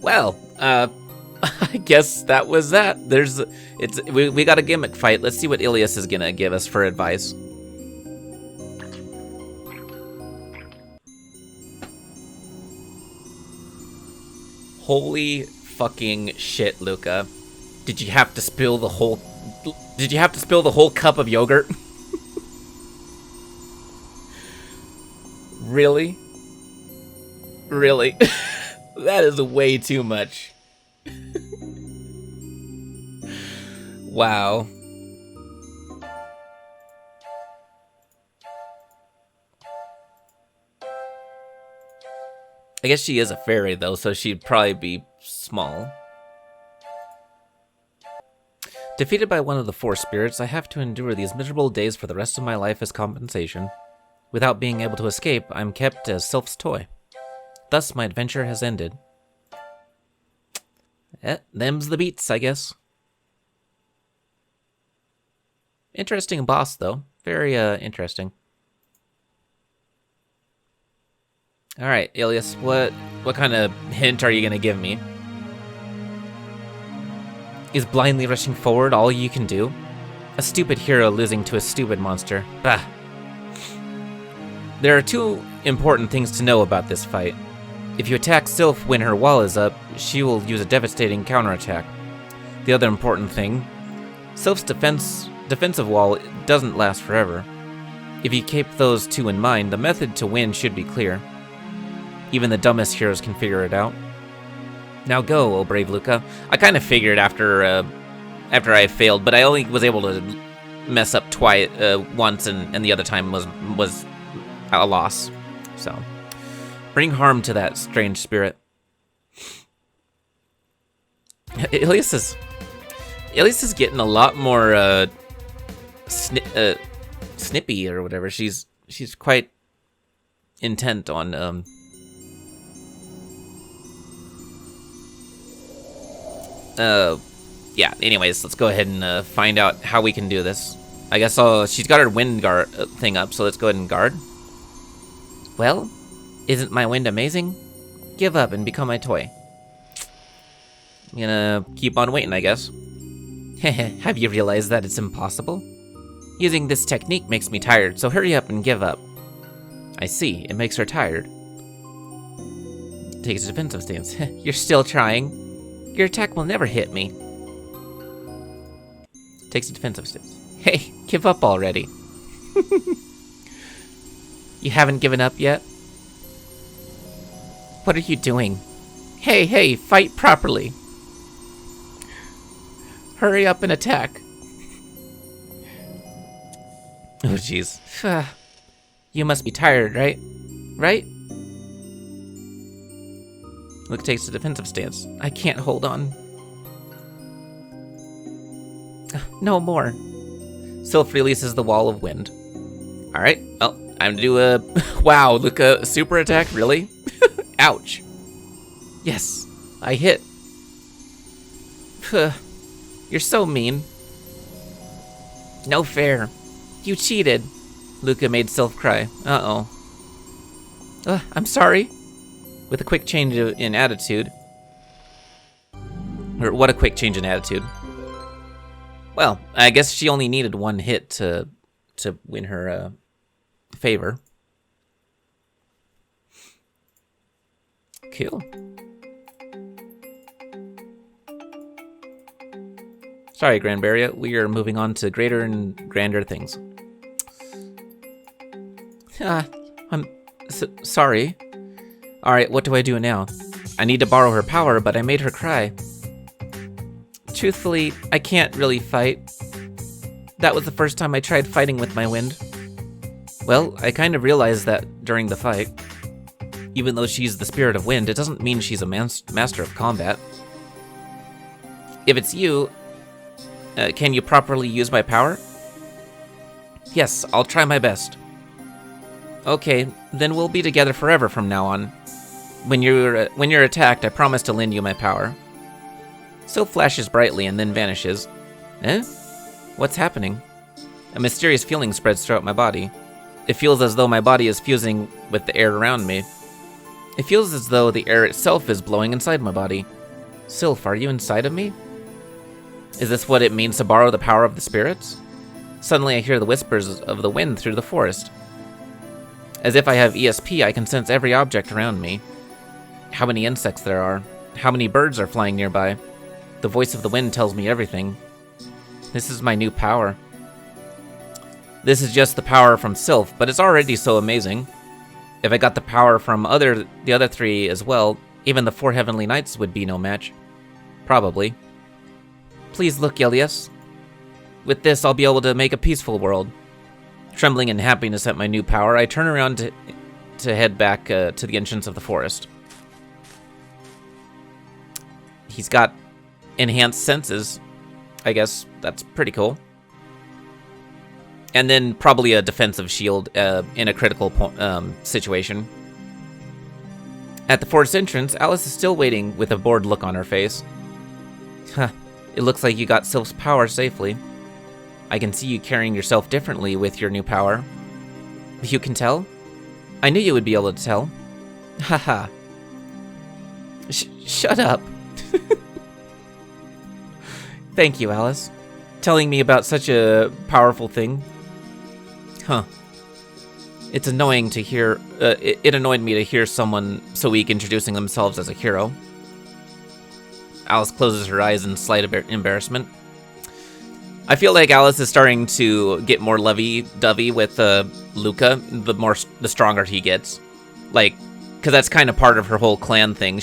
Well, I guess that was that. We got a gimmick fight. Let's see what Ilias is gonna give us for advice. Holy fucking shit, Luca. Did you have to spill the whole cup of yogurt? Really? Really? That is way too much. Wow. I guess she is a fairy, though, so she'd probably be small. Defeated by one of the 4 spirits, I have to endure these miserable days for the rest of my life as compensation. Without being able to escape, I'm kept as Sylph's toy. Thus, my adventure has ended. Them's the beats, I guess. Interesting boss, though. Very, interesting. Alright, Ilias, what kind of hint are you gonna give me? Is blindly rushing forward all you can do? A stupid hero losing to a stupid monster. Bah. There are 2 important things to know about this fight. If you attack Sylph when her wall is up, she will use a devastating counterattack. The other important thing, Sylph's defensive wall doesn't last forever. If you keep those 2 in mind, the method to win should be clear. Even the dumbest heroes can figure it out. Now go, oh brave Luca. I kind of figured after I failed, but I only was able to mess up once, and the other time was a loss. So, bring harm to that strange spirit. Ilias is getting a lot more snippy or whatever. She's she's quite intent on, yeah, anyways, let's go ahead and find out how we can do this. I guess she's got her wind guard thing up, so let's go ahead and guard. Well, isn't my wind amazing? Give up and become my toy. I'm gonna keep on waiting, I guess. Have you realized that it's impossible? Using this technique makes me tired, so hurry up and give up. I see, it makes her tired. Takes a defensive stance. You're still trying. Your attack will never hit me. Takes a defensive stance. Hey, give up already. You haven't given up yet? What are you doing? Hey, fight properly. Hurry up and attack. Oh, jeez. You must be tired, right? Right? Look takes a defensive stance. I can't hold on. No more. Sylph releases the wall of wind. Alright, well, I'm gonna do a... Wow, look, a super attack? Really? Ouch. Yes, I hit. You're so mean. No fair. You cheated. Luca made Sylph cry. Uh-oh. I'm sorry. With a quick change in attitude. Or what a quick change in attitude. Well, I guess she only needed one hit to win her favor. Cool. Sorry, Granberria. We are moving on to greater and grander things. I'm sorry. Alright, what do I do now? I need to borrow her power, but I made her cry. Truthfully, I can't really fight. That was the first time I tried fighting with my wind. Well, I kind of realized that during the fight. Even though she's the spirit of wind, it doesn't mean she's a master of combat. If it's you, can you properly use my power? Yes, I'll try my best. Okay, then we'll be together forever from now on. When you're attacked, I promise to lend you my power. Sylph flashes brightly and then vanishes. Eh? What's happening? A mysterious feeling spreads throughout my body. It feels as though my body is fusing with the air around me. It feels as though the air itself is blowing inside my body. Sylph, are you inside of me? Is this what it means to borrow the power of the spirits? Suddenly I hear the whispers of the wind through the forest. As if I have ESP, I can sense every object around me. How many insects there are. How many birds are flying nearby. The voice of the wind tells me everything. This is my new power. This is just the power from Sylph, but it's already so amazing. If I got the power from the other three as well, even the 4 heavenly knights would be no match. Probably. Please look, Ilias. With this, I'll be able to make a peaceful world. Trembling in happiness at my new power, I turn around to head back to the entrance of the forest. He's got enhanced senses. I guess that's pretty cool. And then probably a defensive shield in a critical situation. At the forest entrance, Alice is still waiting with a bored look on her face. Huh, it looks like you got Sylph's power safely. I can see you carrying yourself differently with your new power. You can tell? I knew you would be able to tell. Haha. Shut up. Thank you, Alice. Telling me about such a powerful thing. Huh. It's annoying to hear, it annoyed me to hear someone so weak introducing themselves as a hero. Alice closes her eyes in slight embarrassment. I feel like Alice is starting to get more lovey-dovey with Luca, the stronger he gets. Like, because that's kind of part of her whole clan thing.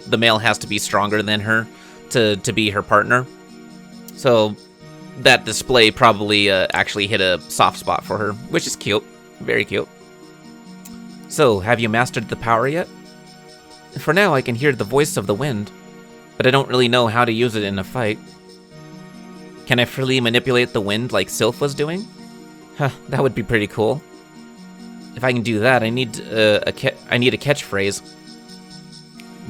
The male has to be stronger than her to be her partner. So that display probably actually hit a soft spot for her, which is cute. Very cute. So, have you mastered the power yet? For now, I can hear the voice of the wind, but I don't really know how to use it in a fight. Can I freely manipulate the wind like Sylph was doing? Huh, that would be pretty cool. If I can do that, I need a catchphrase.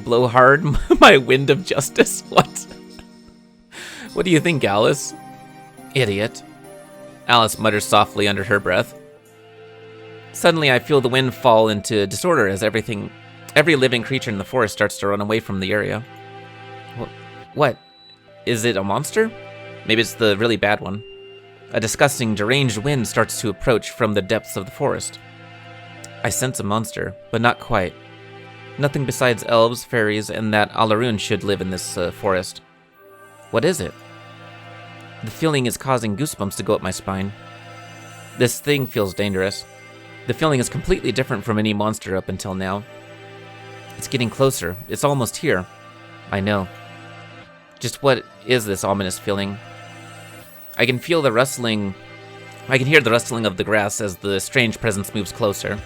Blow hard, my wind of justice. What? What do you think, Alice? Idiot. Alice mutters softly under her breath. Suddenly, I feel the wind fall into disorder as every living creature in the forest starts to run away from the area. What? Is it a monster? Maybe it's the really bad one. A disgusting, deranged wind starts to approach from the depths of the forest. I sense a monster, but not quite. Nothing besides elves, fairies, and that Alarun should live in this forest. What is it? The feeling is causing goosebumps to go up my spine. This thing feels dangerous. The feeling is completely different from any monster up until now. It's getting closer. It's almost here. I know. Just what is this ominous feeling? I can hear the rustling of the grass as the strange presence moves closer.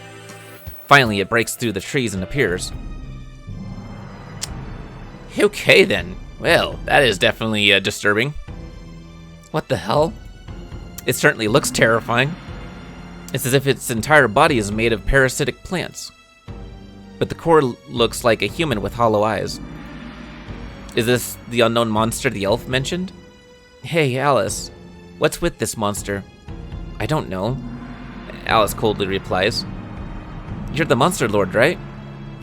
Finally, it breaks through the trees and appears. Okay then. Well, that is definitely disturbing. What the hell? It certainly looks terrifying. It's as if its entire body is made of parasitic plants. But the core looks like a human with hollow eyes. Is this the unknown monster the elf mentioned? Hey, Alice. What's with this monster? I don't know. Alice coldly replies. You're the Monster Lord, right?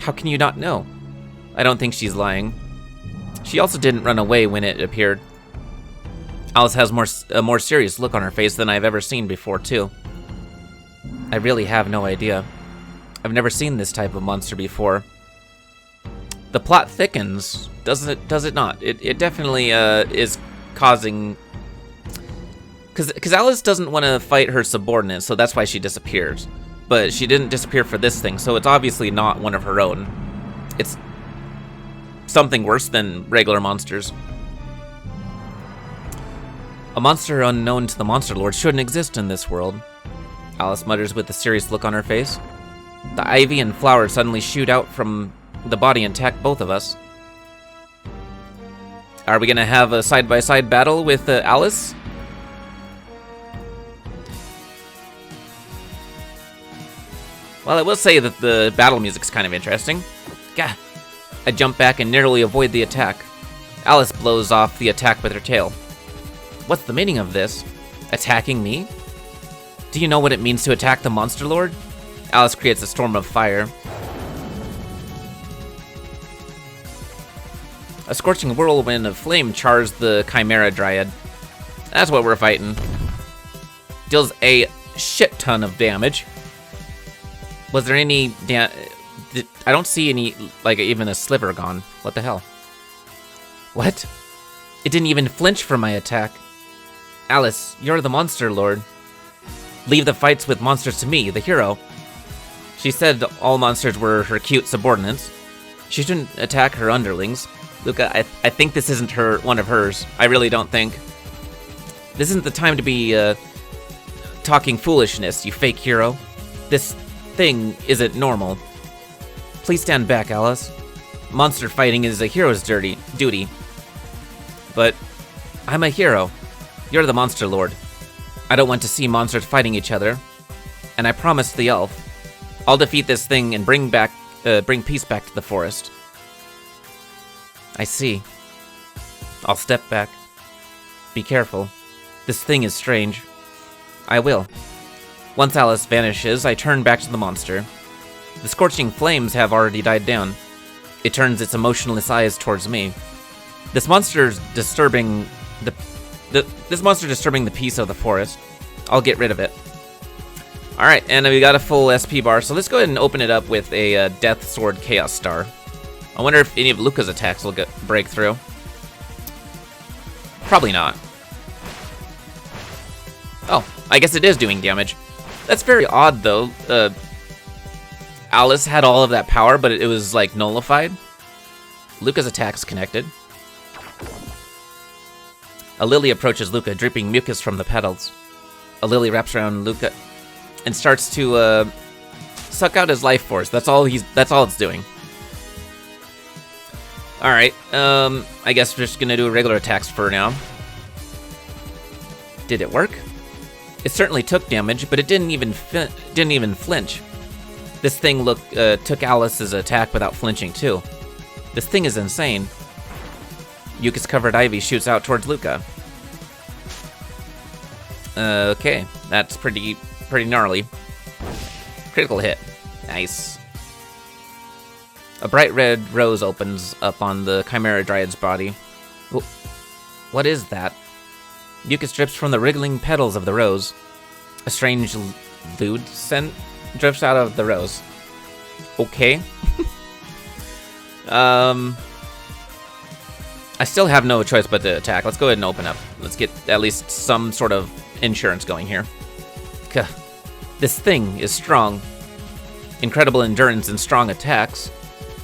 How can you not know? I don't think she's lying. She also didn't run away when it appeared. Alice has a more serious look on her face than I've ever seen before, too. I really have no idea. I've never seen this type of monster before. The plot thickens, does it not? It definitely is causing... Because Alice doesn't want to fight her subordinate, so that's why she disappears. But she didn't disappear for this thing, so it's obviously not one of her own. It's something worse than regular monsters. A monster unknown to the Monster Lord shouldn't exist in this world, Alice mutters with a serious look on her face. The ivy and flowers suddenly shoot out from the body and attack both of us. Are we gonna have a side-by-side battle with Alice? Well, I will say that the battle music's kind of interesting. Gah! I jump back and narrowly avoid the attack. Alice blows off the attack with her tail. What's the meaning of this? Attacking me? Do you know what it means to attack the Monster Lord? Alice creates a storm of fire. A scorching whirlwind of flame chars the Chimera Dryad. That's what we're fighting. Deals a shit ton of damage. Was there any I don't see any, like, even a sliver gone. What the hell? What? It didn't even flinch from my attack. Alice, you're the Monster Lord. Leave the fights with monsters to me, the hero. She said all monsters were her cute subordinates. She shouldn't attack her underlings. Luca, I think this isn't one of hers. I really don't think. This isn't the time to be, talking foolishness, you fake hero. This thing isn't normal. Please stand back, Alice. Monster fighting is a hero's duty. But I'm a hero. You're the Monster Lord. I don't want to see monsters fighting each other. And I promised the elf, I'll defeat this thing and bring peace back to the forest. I see. I'll step back. Be careful. This thing is strange. I will. Once Alice vanishes, I turn back to the monster. The scorching flames have already died down. It turns its emotionless eyes towards me. This monster disturbing the peace of the forest. I'll get rid of it. Alright, and we got a full SP bar, so let's go ahead and open it up with a Death Sword Chaos Star. I wonder if any of Luca's attacks will break through. Probably not. Oh, I guess it is doing damage. That's very odd, though. Alice had all of that power, but it was, like, nullified. Luca's attack's connected. A lily approaches Luca, dripping mucus from the petals. A lily wraps around Luca and starts to suck out his life force. That's all it's doing. All right. I guess we're just gonna do regular attacks for now. Did it work? It certainly took damage, but it didn't even flinch. This thing took Alice's attack without flinching too. This thing is insane. Mucus-covered ivy shoots out towards Luca. Okay, that's pretty gnarly. Critical hit. Nice. A bright red rose opens up on the Chimera Dryad's body. What is that? Mucus drips from the wriggling petals of the rose. A strange lewd scent drifts out of the rose. Okay. I still have no choice but to attack. Let's go ahead and open up. Let's get at least some sort of insurance going here. This thing is strong. Incredible endurance and strong attacks.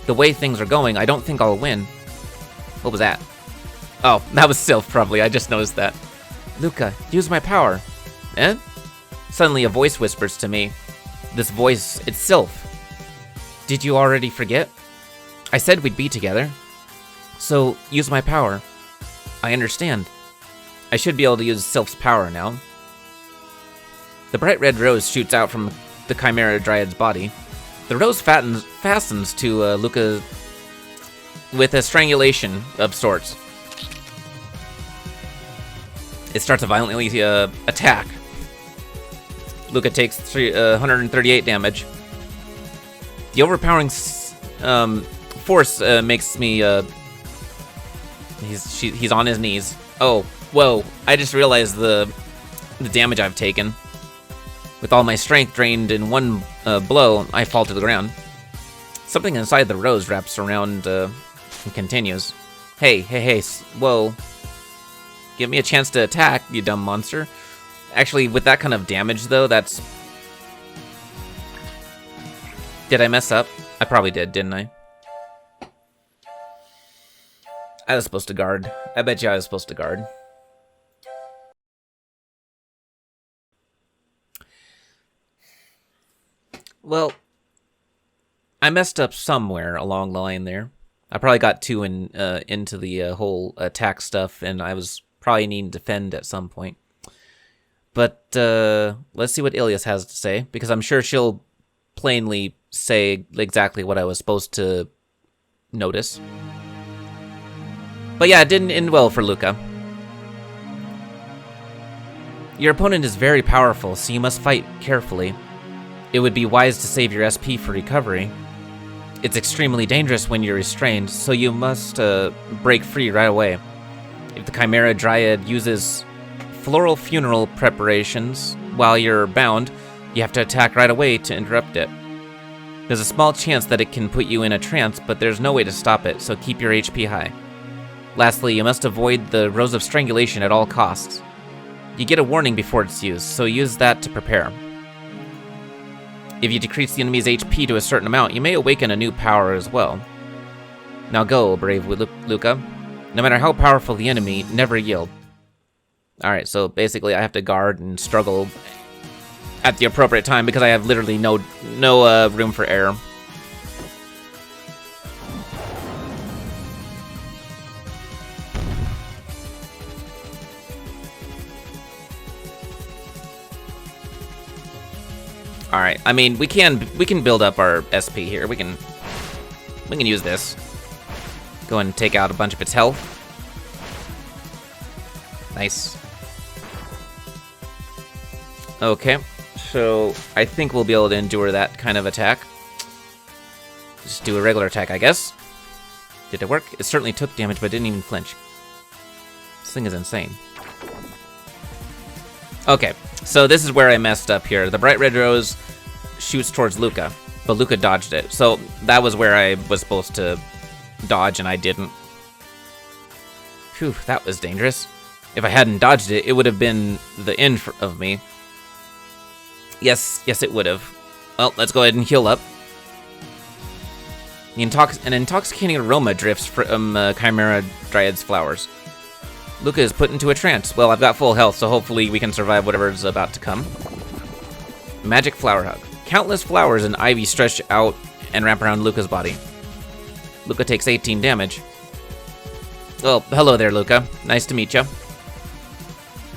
The way things are going, I don't think I'll win. What was that? Oh, that was Sylph, probably. I just noticed that. Luca, use my power. Eh? Suddenly a voice whispers to me. This voice, it's Sylph. Did you already forget? I said we'd be together. So, use my power. I understand. I should be able to use Sylph's power now. The bright red rose shoots out from the Chimera Dryad's body. The rose fastens to Luca with a strangulation of sorts. It starts to violently attack. Luca takes 138 damage. The overpowering force makes me... He's on his knees. Oh, whoa. I just realized the damage I've taken. With all my strength drained in one blow, I fall to the ground. Something inside the rose wraps around and continues. Hey, whoa. Give me a chance to attack, you dumb monster. Actually, with that kind of damage, though, that's... Did I mess up? I probably did, didn't I? I was supposed to guard. I bet you I was supposed to guard. Well, I messed up somewhere along the line there. I probably got too into the whole attack stuff, and I was probably needing to defend at some point. But let's see what Ilias has to say, because I'm sure she'll plainly say exactly what I was supposed to notice. But yeah, it didn't end well for Luca. Your opponent is very powerful, so you must fight carefully. It would be wise to save your SP for recovery. It's extremely dangerous when you're restrained, so you must break free right away. If the Chimera Dryad uses floral funeral preparations while you're bound, you have to attack right away to interrupt it. There's a small chance that it can put you in a trance, but there's no way to stop it, so keep your HP high. Lastly, you must avoid the Rose of Strangulation at all costs. You get a warning before it's used, so use that to prepare. If you decrease the enemy's HP to a certain amount, you may awaken a new power as well. Now go, brave Luca. No matter how powerful the enemy, never yield. Alright, so basically I have to guard and struggle at the appropriate time because I have literally no room for error. All right. I mean, we can build up our SP here. We can use this. Go and take out a bunch of its health. Nice. Okay. So I think we'll be able to endure that kind of attack. Just do a regular attack, I guess. Did it work? It certainly took damage, but didn't even flinch. This thing is insane. Okay. So this is where I messed up here. The bright red rose shoots towards Luca, but Luca dodged it. So that was where I was supposed to dodge, and I didn't. Phew, that was dangerous. If I hadn't dodged it, it would have been the end of me. Yes, it would have. Well, let's go ahead and heal up. An intoxicating aroma drifts from Chimera Dryad's flowers. Luca is put into a trance. Well, I've got full health, so hopefully we can survive whatever's about to come. Magic flower hug. Countless flowers and ivy stretch out and wrap around Luca's body. Luca takes 18 damage. Well, hello there, Luca. Nice to meet you.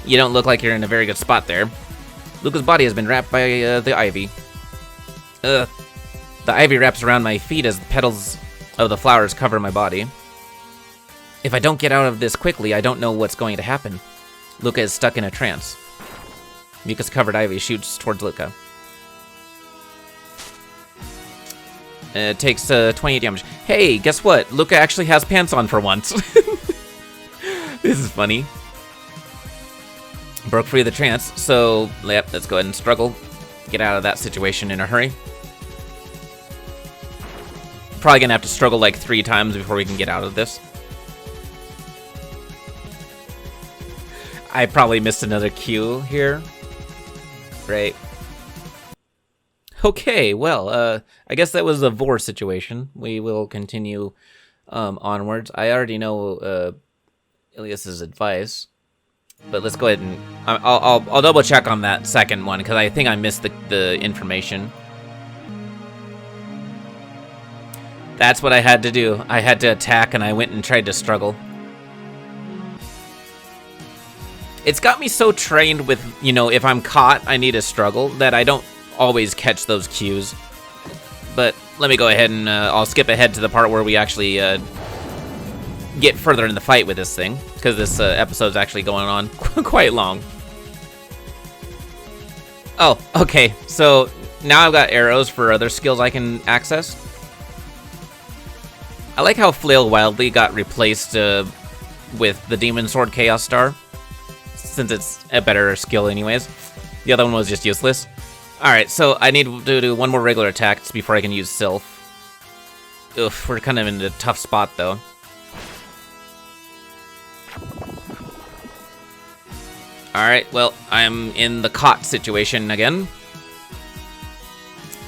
You don't look like you're in a very good spot there. Luca's body has been wrapped by the ivy. The ivy wraps around my feet as the petals of the flowers cover my body. If I don't get out of this quickly, I don't know what's going to happen. Luca is stuck in a trance. Mucus-covered ivy shoots towards Luca. It takes 28 damage. Hey, guess what? Luca actually has pants on for once. This is funny. Broke free of the trance, so yep, let's go ahead and struggle. Get out of that situation in a hurry. Probably gonna have to struggle like 3 times before we can get out of this. I probably missed another cue here. Great. Okay, well, I guess that was a Vor situation. We will continue onwards. I already know Ilias's advice, but let's go ahead and I'll double check on that second one because I think I missed the information. That's what I had to do. I had to attack, and I went and tried to struggle. It's got me so trained with, you know, if I'm caught, I need to struggle, that I don't always catch those cues. But let me go ahead and I'll skip ahead to the part where we actually get further in the fight with this thing, because this episode's actually going on quite long. Oh, okay, so now I've got arrows for other skills I can access. I like how Flail Wildly got replaced with the Demon Sword Chaos Star, since it's a better skill anyways. The other one was just useless. Alright, so I need to do one more regular attack before I can use Sylph. Oof, we're kind of in a tough spot though. Alright, well, I'm in the caught situation again.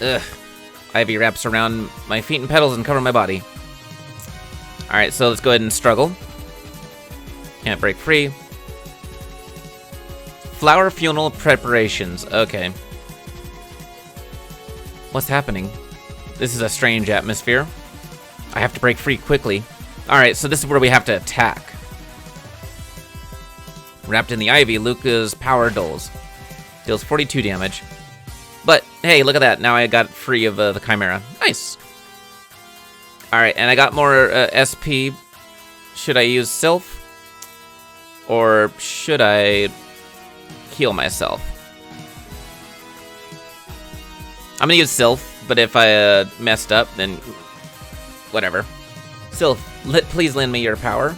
Ugh. Ivy wraps around my feet and petals and cover my body. Alright, so let's go ahead and struggle. Can't break free. Flower funeral preparations. Okay. What's happening? This is a strange atmosphere. I have to break free quickly. Alright, so this is where we have to attack. Wrapped in the ivy, Luca's power dulls. Deals 42 damage. But, hey, look at that. Now I got free of the Chimera. Nice. Alright, and I got more SP. Should I use Sylph? Or should I heal myself? I'm gonna use Sylph, but if I messed up, then whatever. Sylph, please lend me your power.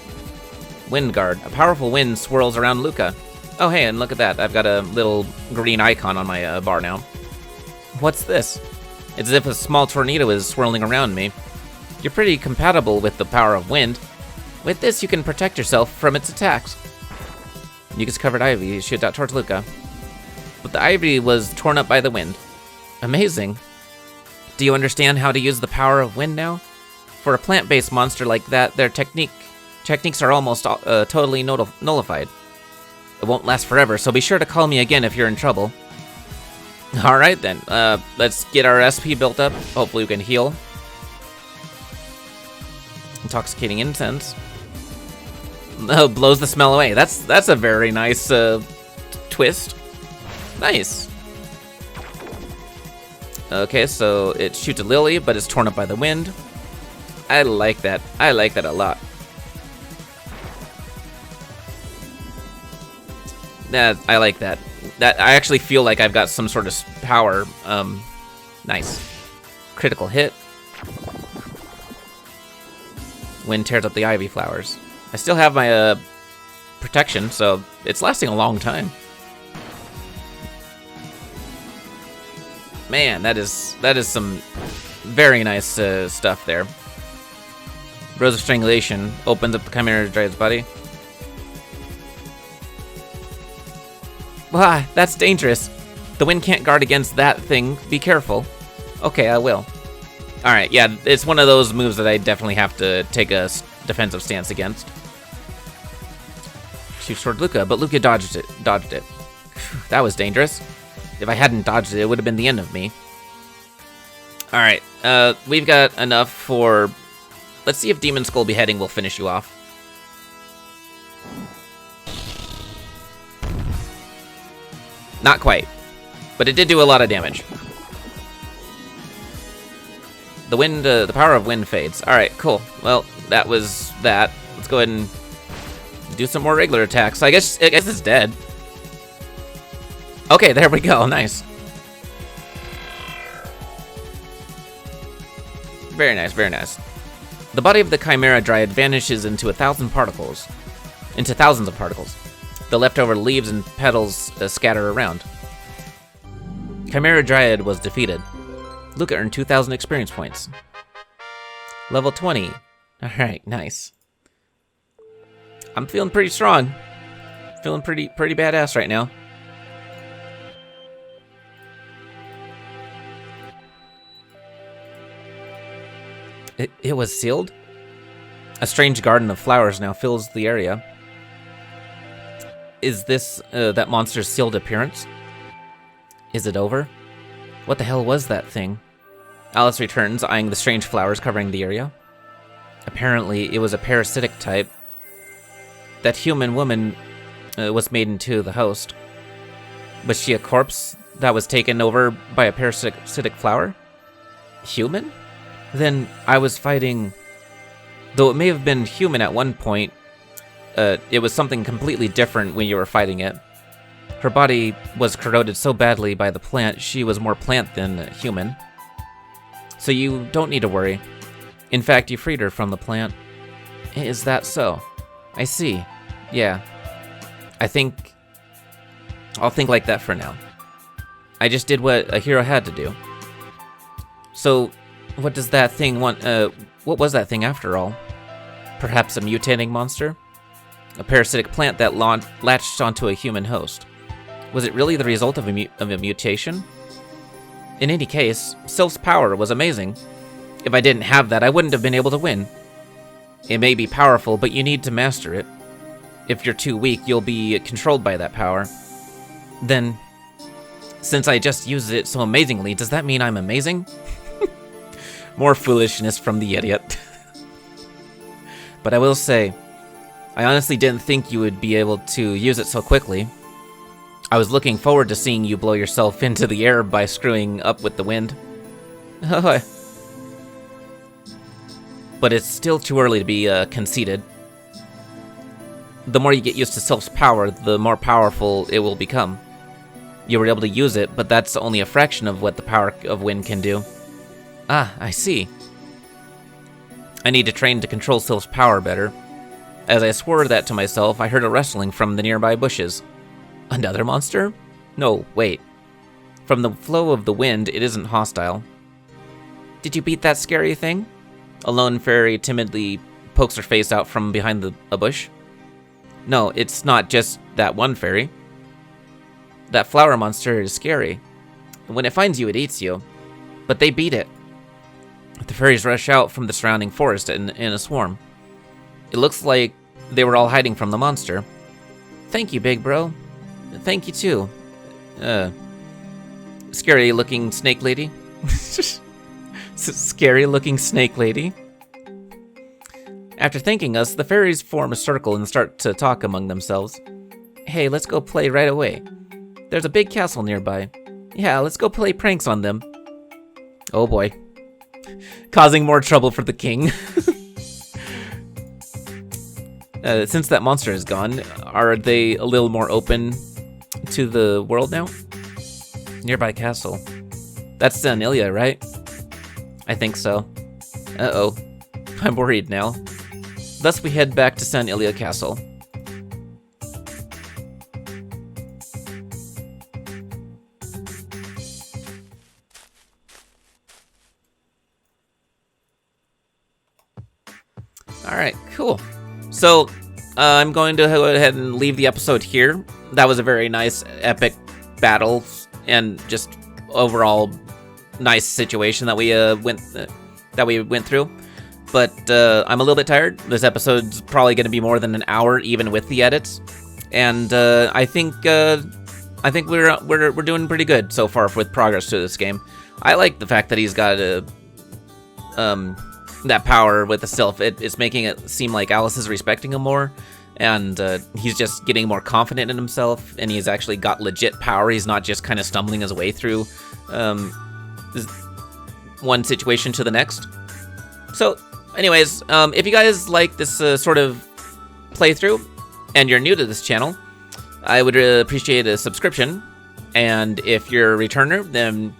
Wind Guard. A powerful wind swirls around Luca. Oh, hey, and look at that. I've got a little green icon on my bar now. What's this? It's as if a small tornado is swirling around me. You're pretty compatible with the power of wind. With this, you can protect yourself from its attacks. Mucus-covered ivy shoot out towards Luca. But the ivy was torn up by the wind. Amazing. Do you understand how to use the power of wind now? For a plant-based monster like that, their techniques are almost totally nullified. It won't last forever, so be sure to call me again if you're in trouble. Alright then, let's get our SP built up. Hopefully we can heal. Intoxicating Incense. Blows the smell away. That's a very nice twist. Nice. Okay, so it shoots a lily, but it's torn up by the wind. I like that. I like that a lot. I like that. That I actually feel like I've got some sort of power. Nice. Critical hit. Wind tears up the ivy flowers. I still have my protection, so it's lasting a long time. Man, that is some very nice stuff there. Rose of Strangulation opens up the Chimera Drive's body. Wah, that's dangerous. The wind can't guard against that thing. Be careful. Okay, I will. Alright, yeah, it's one of those moves that I definitely have to take a defensive stance against. Shoots toward Luca, but Luca dodged it. That was dangerous. If I hadn't dodged it, it would have been the end of me. Alright, we've got enough for... Let's see if Demon Skull Beheading will finish you off. Not quite, but it did do a lot of damage. The wind, the power of wind fades. All right, cool. Well, that was that. Let's go ahead and do some more regular attacks. I guess it's dead. Okay, there we go. Nice. Very nice, very nice. The body of the Chimera Dryad vanishes into thousands of particles. The leftover leaves and petals scatter around. Chimera Dryad was defeated. Luca earned 2,000 experience points. Level 20. Alright, nice. I'm feeling pretty strong. Feeling pretty badass right now. It was sealed? A strange garden of flowers now fills the area. Is this that monster's sealed appearance? Is it over? What the hell was that thing? Alice returns, eyeing the strange flowers covering the area. Apparently, it was a parasitic type. That human woman was made into the host. Was she a corpse that was taken over by a parasitic flower? Human? Then I was fighting... Though it may have been human at one point, it was something completely different when you were fighting it. Her body was corroded so badly by the plant, she was more plant than human. So you don't need to worry. In fact, you freed her from the plant. Is that so? I see. Yeah. I'll think like that for now. I just did what a hero had to do. So, what does that thing want? What was that thing after all? Perhaps a mutating monster? A parasitic plant that latched onto a human host. Was it really the result of a mutation? In any case, Sylph's power was amazing. If I didn't have that, I wouldn't have been able to win. It may be powerful, but you need to master it. If you're too weak, you'll be controlled by that power. Then, since I just used it so amazingly, does that mean I'm amazing? More foolishness from the idiot. But I will say, I honestly didn't think you would be able to use it so quickly. I was looking forward to seeing you blow yourself into the air by screwing up with the wind. But it's still too early to be conceited. The more you get used to Sylph's power, the more powerful it will become. You were able to use it, but that's only a fraction of what the power of wind can do. Ah, I see. I need to train to control Sylph's power better. As I swore that to myself, I heard a rustling from the nearby bushes. Another monster? No, wait. From the flow of the wind, it isn't hostile. Did you beat that scary thing? A lone fairy timidly pokes her face out from behind a bush. No, it's not just that one fairy. That flower monster is scary. When it finds you, it eats you. But they beat it. The fairies rush out from the surrounding forest in a swarm. It looks like they were all hiding from the monster. Thank you, big bro. Thank you, too. Scary-looking snake lady. Scary-looking snake lady. After thanking us, the fairies form a circle and start to talk among themselves. Hey, let's go play right away. There's a big castle nearby. Yeah, let's go play pranks on them. Oh boy. Causing more trouble for the king. Since that monster is gone, are they a little more open to the world now? Nearby castle. That's Sanilia, right? I think so. Uh-oh. I'm worried now. Thus we head back to Sanilia Castle. Alright, cool. So, I'm going to go ahead and leave the episode here. That was a very nice, epic battle, and just overall nice situation that we went through. But I'm a little bit tired. This episode's probably going to be more than an hour, even with the edits. And I think we're doing pretty good so far with progress to this game. I like the fact that he's got that power with the Sylph. It's making it seem like Alice is respecting him more, and he's just getting more confident in himself, and he's actually got legit power. He's not just kind of stumbling his way through one situation to the next. So, anyways, if you guys like this sort of playthrough, and you're new to this channel, I would appreciate a subscription. And if you're a returner, then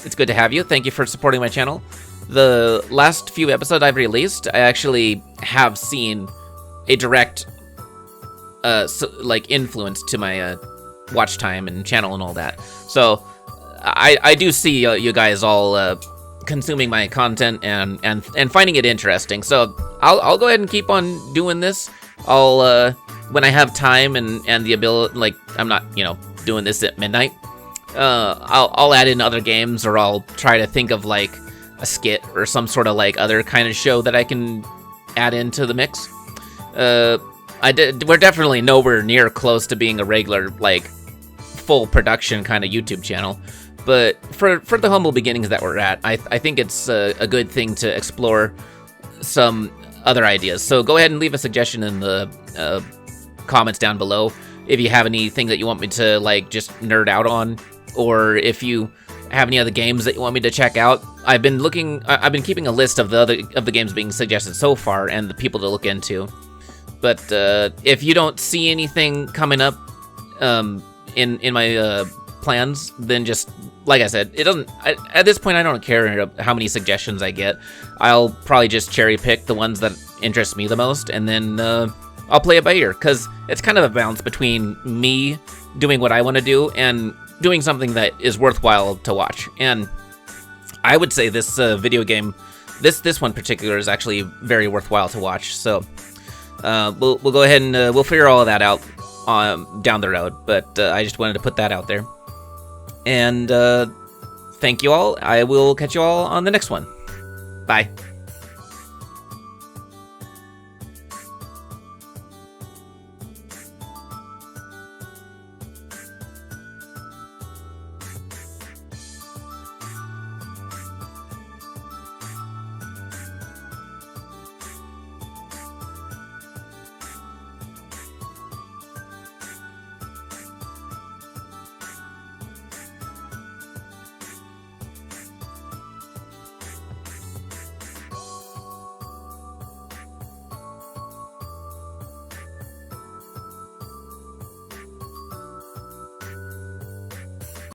it's good to have you. Thank you for supporting my channel. The last few episodes I've released, I actually have seen a direct influence to my watch time and channel and all that. So I do see you guys all consuming my content and finding it interesting. So I'll go ahead and keep on doing this. I'll when I have time and the ability, like I'm not doing this at midnight. I'll add in other games, or I'll try to think of like a skit or some sort of like other kind of show that I can add into the mix. We're definitely nowhere near close to being a regular like full production kind of YouTube channel, but for the humble beginnings that we're at, I think it's a good thing to explore some other ideas. So go ahead and leave a suggestion in the comments down below if you have anything that you want me to like just nerd out on, or if you have any other games that you want me to check out. I've been keeping a list of the games being suggested so far and the people to look into. But if you don't see anything coming up in my plans, then just like I said, it doesn't. At this point, I don't care how many suggestions I get. I'll probably just cherry pick the ones that interest me the most, and then I'll play it by ear, because it's kind of a balance between me doing what I want to do and doing something that is worthwhile to watch. And I would say this video game, this one in particular, is actually very worthwhile to watch. So we'll go ahead and we'll figure all of that out down the road. But I just wanted to put that out there. And thank you all. I will catch you all on the next one. Bye.